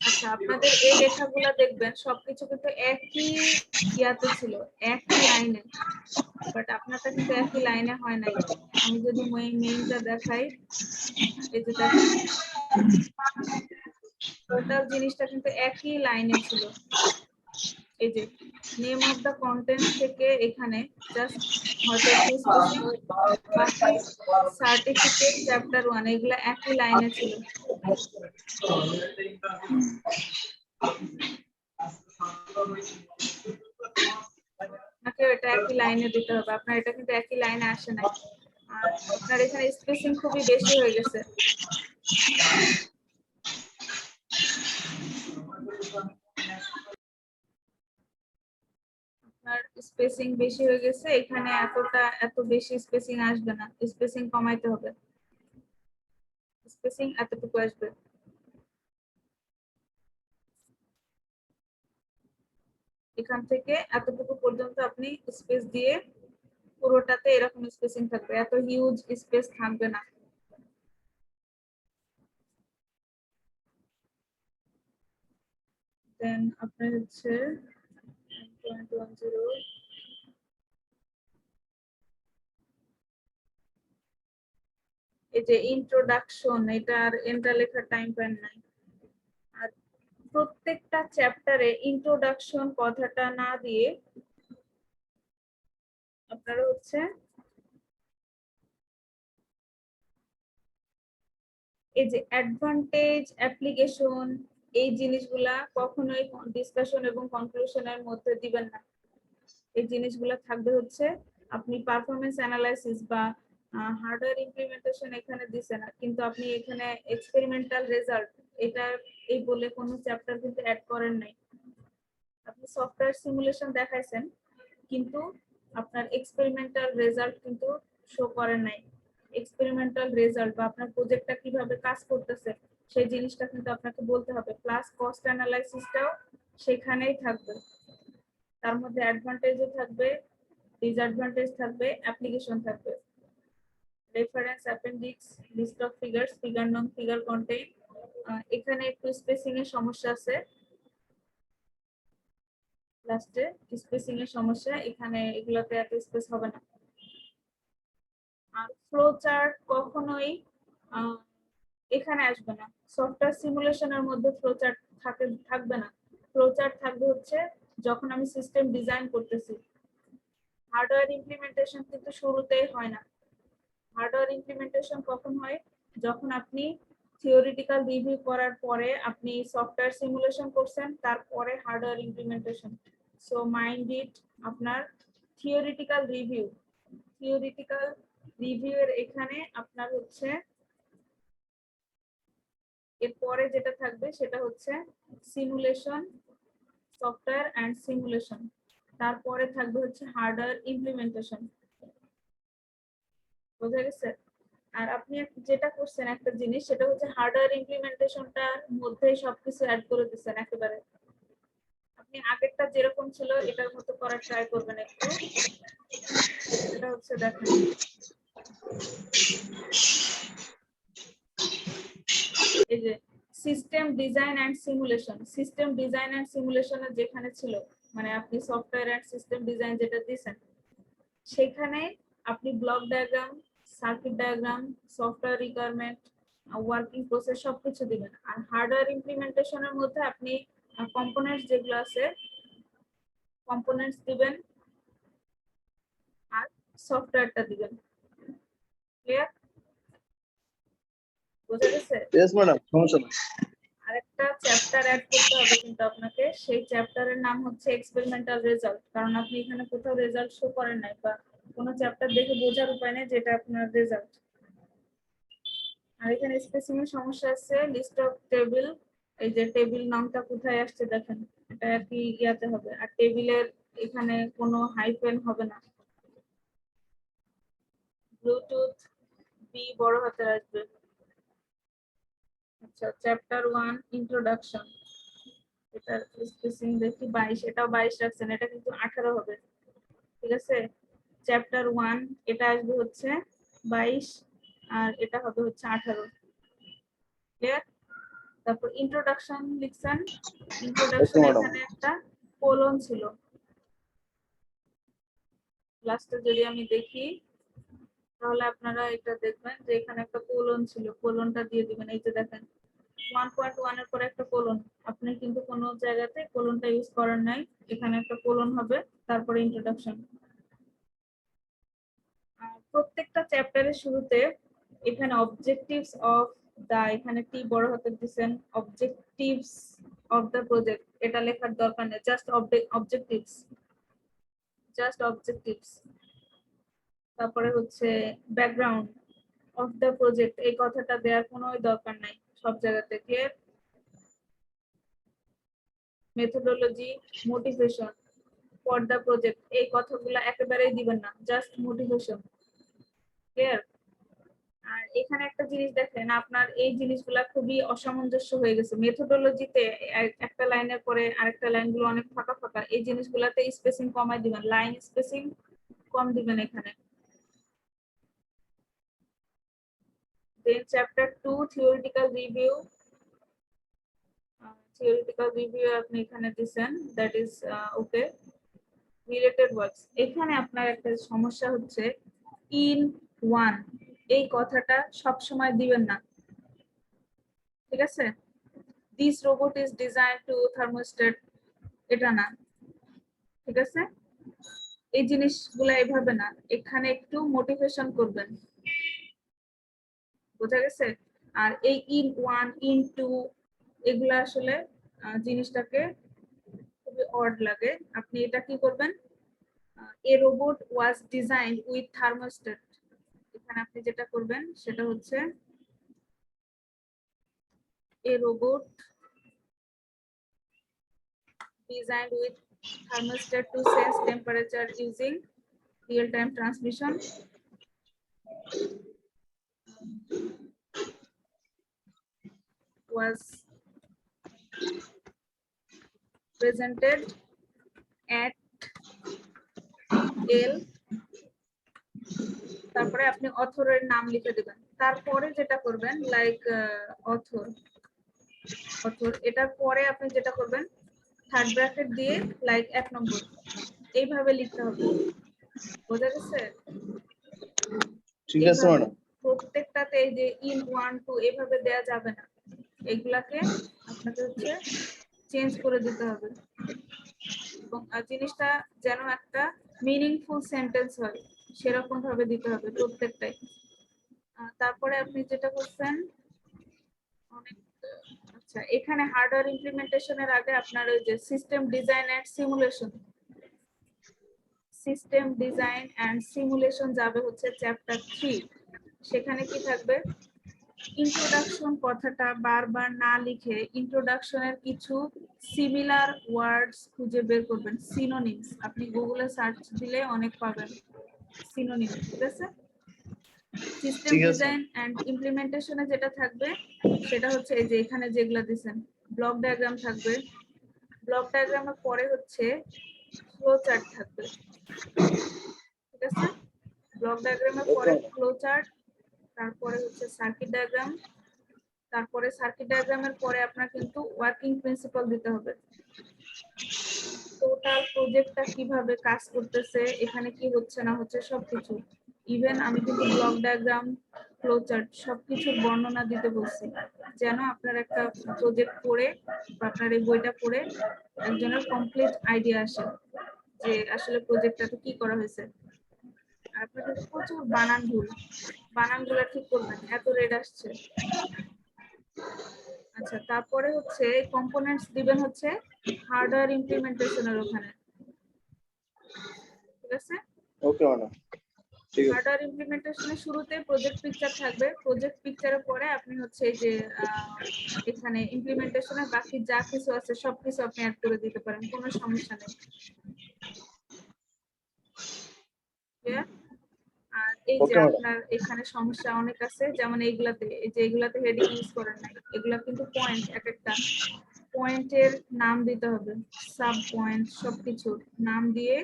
আচ্ছা আপনাদের এই লেখাগুলা দেখবেন সবকিছু কিন্তু একই ইয়াতে ছিল, একই লাইনে, বাট আপনারটা কিন্তু একই লাইনে হয় নাই। আমি যদি মেইনটা দেখাই, এই যে দেখেন টোটাল জিনিসটা কিন্তু একই লাইনে ছিল। এই যে নেম অফ দ্য কন্টেন্ট থেকে এখানে জাস্ট হয়তো একটু স্পেসিং, বাকি সার্টিফিকেট চ্যাপ্টার 1 এগুলা একই লাইনে ছিল। আপনাকে এটা একই লাইনে দিতে হবে, আপনার এটা কিন্তু একই লাইনে আসে নাই, আর আপনার এখানে স্পেসিং খুবই বেশি হয়ে গেছে। আপনার স্পেসিং বেশি হয়ে গেছে, এখানে এত বেশি স্পেসিং আসবে না, স্পেসিং কমাইতে হবে, স্পেসিং এতটুকু আসবে। এখান থেকে এতটুকু পর্যন্ত আপনি স্পেস দিয়ে পুরোটাতে এরকম স্পেসিং থাকবে, এত হিউজ স্পেস থাকবে না। দেন আপনার হচ্ছে 1.10, এই যে ইন্ট্রোডাকশন, এটা আর এন্টার লেখার টাইম পান নাই। আর প্রত্যেকটা চ্যাপ্টারে ইন্ট্রোডাকশন কথাটা না দিয়ে আপনারা হচ্ছে এই যে অ্যাডভান্টেজ, অ্যাপ্লিকেশন, এই জিনিসগুলা কখনোই ডিসকাশন এবং কনক্লুশনের মধ্যে দিবেন না। এই জিনিসগুলো থাকবে হচ্ছে আপনি পারফরমেন্স অ্যানালাইসিস বা হার্ডওয়্যার ইমপ্লিমেন্টেশন এখানে দিছে না, কিন্তু আপনি এখানে এক্সপেরিমেন্টাল রেজাল্ট, এটা এই বলে কোনো চ্যাপ্টার কিন্তু অ্যাড করেন নাই। আপনি সফটওয়্যার সিমুলেশন দেখাইছেন, কিন্তু আপনার এক্সপেরিমেন্টাল রেজাল্ট কিন্তু শো করেন নাই। এক্সপেরিমেন্টাল রেজাল্ট বা আপনার প্রজেক্টটা কিভাবে কাজ করতেছে সেই জিনিসটা কিন্তু আপনাকে বলতে হবে, প্লাস কস্ট অ্যানালাইসিসটাও সেখানেই থাকবে। তার মধ্যে অ্যাডভান্টেজও থাকবে, ডিসঅ্যাডভান্টেজ থাকবে, অ্যাপ্লিকেশন থাকবে, reference, appendix, list of figures, figure নং, ফিগার কন্টেইন। এখানে একটু স্পেসিং এর সমস্যা আছে, লাস্টে স্পেসিং এর সমস্যা, এখানে এগুলোতে এত স্পেস হবে না। আর ফ্লো চার্ট কখনোই এখানে আসবে না, সফটওয়্যার সিমুলেশনের মধ্যে ফ্লো চার্ট থাকবে না। ফ্লো চার্ট থাকবে হচ্ছে যখন আমি সিস্টেম ডিজাইন করতেছি। হার্ডওয়্যার ইমপ্লিমেন্টেশন কিন্তু শুরুতেই হয় না। হার্ডওয়্যার ইমপ্লিমেন্টেশন কখন হয়? যখন আপনি থিওরিটিক্যাল রিভিউ করার পরে আপনি সফটওয়্যার সিমুলেশন করছেন, তারপরে hardware implementation. So mind it, আপনার থিওরিটিক্যাল রিভিউ, থিওরিটিক্যাল রিভিউ এর এখানে আপনার হচ্ছে এরপরে যেটা থাকবে সেটা হচ্ছে সিমুলেশন, সফটওয়্যার অ্যান্ড সিমুলেশন। তারপরে থাকবে হচ্ছে হার্ডওয়্যার ইমপ্লিমেন্টেশন। বোঝা গেছে? আর আপনি যেটা করছেন একটা জিনিস, সেটা হচ্ছে হার্ডওয়্যার ইমপ্লিমেন্টেশনটার মধ্যেই সবকিছু অ্যাড করে দিচ্ছেন একেবারে। আপনি আগেরটা যেরকম ছিল এটার মতো করার ট্রাই করবেন একটু। এটা হচ্ছে দেখেন, এই যে system design and simulation, system design and সিমুলেশনে যেখানে ছিল, মানে আপনি সফটওয়্যার অ্যান্ড সিস্টেম ডিজাইন যেটা দিয়েছেন, সেখানে আপনি block diagram, circuit diagram, software requirement, working process সবকিছু দিবেন। আর হার্ডওয়্যার ইমপ্লিমেন্টেশনের মধ্যে আপনি কম্পোনেন্টস যেগুলো আছে কম্পোনেন্টস দিবেন আর সফটওয়্যারটা দিবেন। ক্লিয়ার? বোঝা গেছে? ইয়েস ম্যাডাম, সমস্যা নেই। আরেকটা চ্যাপ্টার অ্যাড করতে হবে কিন্তু আপনাকে, সেই চ্যাপ্টারের নাম হচ্ছে এক্সপেরিমেন্টাল রেজাল্ট। কারণ আপনি এখানে কোথাও রেজাল্ট শো করেন নাই, বা কোনো চ্যাপ্টার দেখে বোঝার উপায় নেই যেটা আপনার রেজাল্ট। আর এখানে স্পেসিং সমস্যা আছে, লিস্ট অফ টেবিল, এই যে টেবিল নামটা কোথায় আসছে দেখেন, এটা কি ইয়াতে হবে। আর টেবিলের এখানে কোনো হাইফেন হবে না, ব্লুটুথ বি বড় হাতের আসবে। আচ্ছা, চ্যাপ্টার 1 ইন্ট্রোডাকশন, এটা স্পেসিং দেখি 22, এটাও 22 রাখছেন, এটা কিন্তু 18 হবে। ঠিক আছে, চ্যাপ্টার 1 এটা আসবে হচ্ছে 22 আর এটা হবে হচ্ছে 18। ক্লিয়ার? তারপর ইন্ট্রোডাকশন লিখছেন, ওকে ইন্ট্রোডাকশন ম্যাডাম। এখানে একটা কোলন ছিল, লাস্টে যদি আমি দেখি তাহলে আপনারা এটা দেখবেন যে এখানে একটা কোলন ছিল, কোলনটা দিয়ে দিবেন। এই যে দেখেন 1.1 এর পরে একটা কোলন, আপনি কিন্তু কোনো জায়গাতে কোলনটা ইউজ করার নাই, এখানে একটা কোলন হবে, তারপরে ইন্ট্রোডাকশন। প্রত্যেকটা চ্যাপ্টারের শুরুতে এখানে অবজেক্টিভস অফ দা, এখানে টি বড় হাতের দিবেন, অবজেক্টিভস অফ দা প্রজেক্ট এটা লেখার দরকার নেই, জাস্ট অবজেক্টিভস, জাস্ট অবজেক্টিভস। তারপরে হচ্ছে ব্যাকগ্রাউন্ড অফ দা প্রজেক্ট, এই কথাটা দেওয়ার কোনো দরকার নাই সব জায়গাতে। Clear? Methodology, motivation for the project, এই কথাগুলো একেবারেই দিবেন না, জাস্ট মোটিভেশন। ক্লিয়ার? আর এখানে একটা জিনিস দেখেন, আপনার এই জিনিসগুলা খুবই অসামঞ্জস্য হয়ে গেছে মেথোডোলজিতে, একটা লাইনের পরে আরেকটা লাইনগুলো অনেক ফাঁকা ফাঁকা, এই জিনিসগুলাতে স্পেসিং কমাই দিবেন, লাইন স্পেসিং কম দিবেন এখানে। Then chapter 2 theoretical review, theoretical review আপনি এখানে দিবেন, that is okay. Related works, এখানে আপনার একটা সমস্যা হচ্ছে ইন ওয়ান, এই কথাটা সব সময় দিবেন না। ঠিক আছে, this robot is design to thermostat, এটা না। ঠিক আছে, এই জিনিসগুলো এইভাবে না, এখানে একটু মোটিভেশন করবেন। বোঝা গেছে? আর এই ইন ওয়ান, ইন টু, এগুলা আসলে জিনিসটাকে খুবই অড লাগে। আপনি এটা কি করবেন, এ robot was designed with thermostat, এখানে আপনি যেটা করবেন সেটা হচ্ছে এ robot designed with thermostat to sense temperature using real-time transmission. Was presented at L, তারপরে আপনি অথরের নাম লিখে দিবেন। তারপরে যেটা করবেন লাইক অথর, এটার পরে আপনি যেটা করবেন থার্ড ব্র্যাকেট দিয়ে লাইক 1 নম্বর, এইভাবে লিখতে হবে। বোঝা গেছে? ঠিক আছে ম্যাডাম। প্রত্যেকটাতে এই যে ইন 1 2 এভাবে দেয়া যাবে না, এগুলাকে আপনাকে হচ্ছে চেঞ্জ করে দিতে হবে, এবং জিনিসটা যেন একটা মিনিংফুল সেন্টেন্স হয় সেরকম ভাবে দিতে হবে প্রত্যেকটাই। তারপরে আপনি যেটা করছেন অনেক, আচ্ছা এখানে হার্ডওয়্যার ইমপ্লিমেন্টেশনের আগে আপনার ওই যে system design and simulation, system design and simulation যাবে হচ্ছে চ্যাপ্টার 3, সেখানে কি থাকবে ইন্ট্রোডাকশন কথাটা বারবার না লিখে ইন্ট্রোডাকশনের কিছু সিমিলার ওয়ার্ডস খুঁজে বের করবেন, সিনোনিমস। আপনি গুগলে সার্চ দিলে অনেক পাবেন সিনোনিম, ঠিক আছে? সিস্টেম ঠিক আছে। ডিজাইন এন্ড ইমপ্লিমেন্টেশনে যেটা থাকবে সেটা হচ্ছে এই যে এখানে যেগুলা দিবেন, ব্লক ডায়াগ্রাম থাকবে, ব্লক ডায়াগ্রামের পরে হচ্ছে ফ্লো চার্ট থাকবে, ঠিক আছে? ব্লক ডায়াগ্রামের পরে Okay. ফ্লো চার্ট, তারপরে হচ্ছে সার্কিট ডায়াগ্রাম, তারপরে সার্কিট ডায়াগ্রামের পরে আপনার কিন্তু ওয়ার্কিং প্রিন্সিপাল দিতে হবে। টোটাল প্রজেক্টটা কিভাবে কাজ করতেছে, এখানে কি হচ্ছে না হচ্ছে সবকিছু। ইভেন আমি কিন্তু ব্লক ডায়াগ্রাম, ফ্লো চার্ট সবকিছুর বর্ণনা দিতে বলছি, যেন আপনার একটা প্রজেক্ট পড়ে বা আপনার এই বইটা পড়ে একজনের কমপ্লিট আইডিয়া আসে যে আসলে প্রজেক্টটাতে কি করা হয়েছে। আর আপনার কিন্তু প্রচুর বানানগুলো ঠিক করবেন, এত রেড আসছে। আচ্ছা, তারপরে হচ্ছে কম্পোনেন্টস দিবেন হচ্ছে হার্ডওয়্যার ইমপ্লিমেন্টেশনের ওখানে, ঠিক আছে? Okay, madam. ঠিক আছে। হার্ডওয়্যার ইমপ্লিমেন্টেশনের শুরুতে প্রজেক্ট পিকচার থাকবে, প্রজেক্ট পিকচারের পরে আপনি হচ্ছে এই যে এখানে ইমপ্লিমেন্টেশনের বাকি যা কিছু আছে সবকিছু আপনি অ্যাড করে দিতে পারেন, কোনো সমস্যা নেই। Clear? আর এই যে Okay, madam. আপনার এখানে সমস্যা অনেক আছে, যেমন এইগুলাতে, এই যে এগুলাতে হেডিং ইউজ করেন নাই, এগুলা কিন্তু পয়েন্ট, এক একটা পয়েন্টের নাম দিতে হবে, সাব পয়েন্ট সবকিছু নাম দিয়ে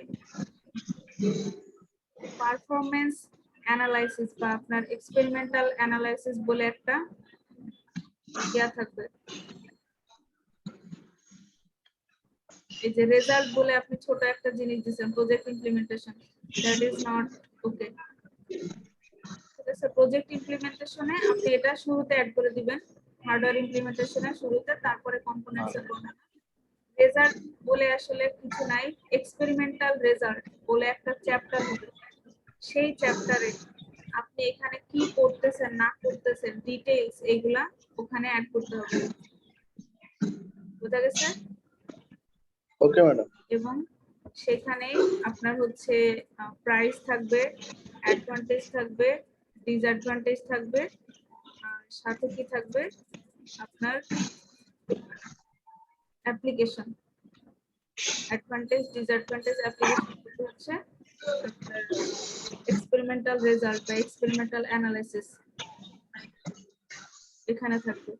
পারফরম্যান্স অ্যানালাইসিস বা আপনার এক্সপেরিমেন্টাল অ্যানালাইসিস বলে একটা ইয়া থাকবে। এই যে রেজাল্ট বলে আপনি ছোট একটা জিনিস দিয়েছেন, project implementation, that is not okay, ঠিক আছে? প্রজেক্ট ইমপ্লিমেন্টেশনে আপনি এটা শুরুতে অ্যাড করে দিবেন, হার্ডওয়্যার ইমপ্লিমেন্টেশনের শুরুতে, তারপরে কম্পোনেন্টস এর বর্ণনা। রেজাল্ট বলে আসলে কিছু নাই, এক্সপেরিমেন্টাল রেজাল্ট বলে একটা চ্যাপ্টার হবে, সেই চ্যাপ্টারে আপনি এখানে কি করতেছেন না করতেছেন ডিটেইলস এইগুলা ওখানে অ্যাড করতে হবে, বুঝা গেছে? Okay, madam. এবং সেখানে আপনার হচ্ছে প্রাইস থাকবে, অ্যাডভান্টেজ থাকবে, ডিসঅ্যাডভান্টেজ থাকবে, আর সাথে কি থাকবে আপনার অ্যাপ্লিকেশন, অ্যাডভান্টেজ ডিসঅ্যাডভান্টেজ অ্যাপ্লিকেশন হচ্ছে আপনার এক্সপেরিমেন্টাল রেজাল্ট বা এক্সপেরিমেন্টাল অ্যানালাইসিস এখানে থাকবে।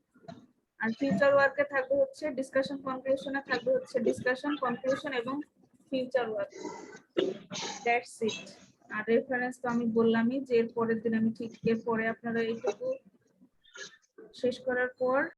আর ফিউচার ওয়ার্কে থাকবে হচ্ছে ডিসকাশন কনক্লুশনে থাকবে হচ্ছে ডিসকাশন কনক্লুশন এবং ফিউচার ওয়ার্ক, দ্যাটস ইট। আর রেফারেন্স তো আমি বললামই যে এর পরের দিন আমি ঠিক, এর পরে আপনারা এইটুকু শেষ করার পর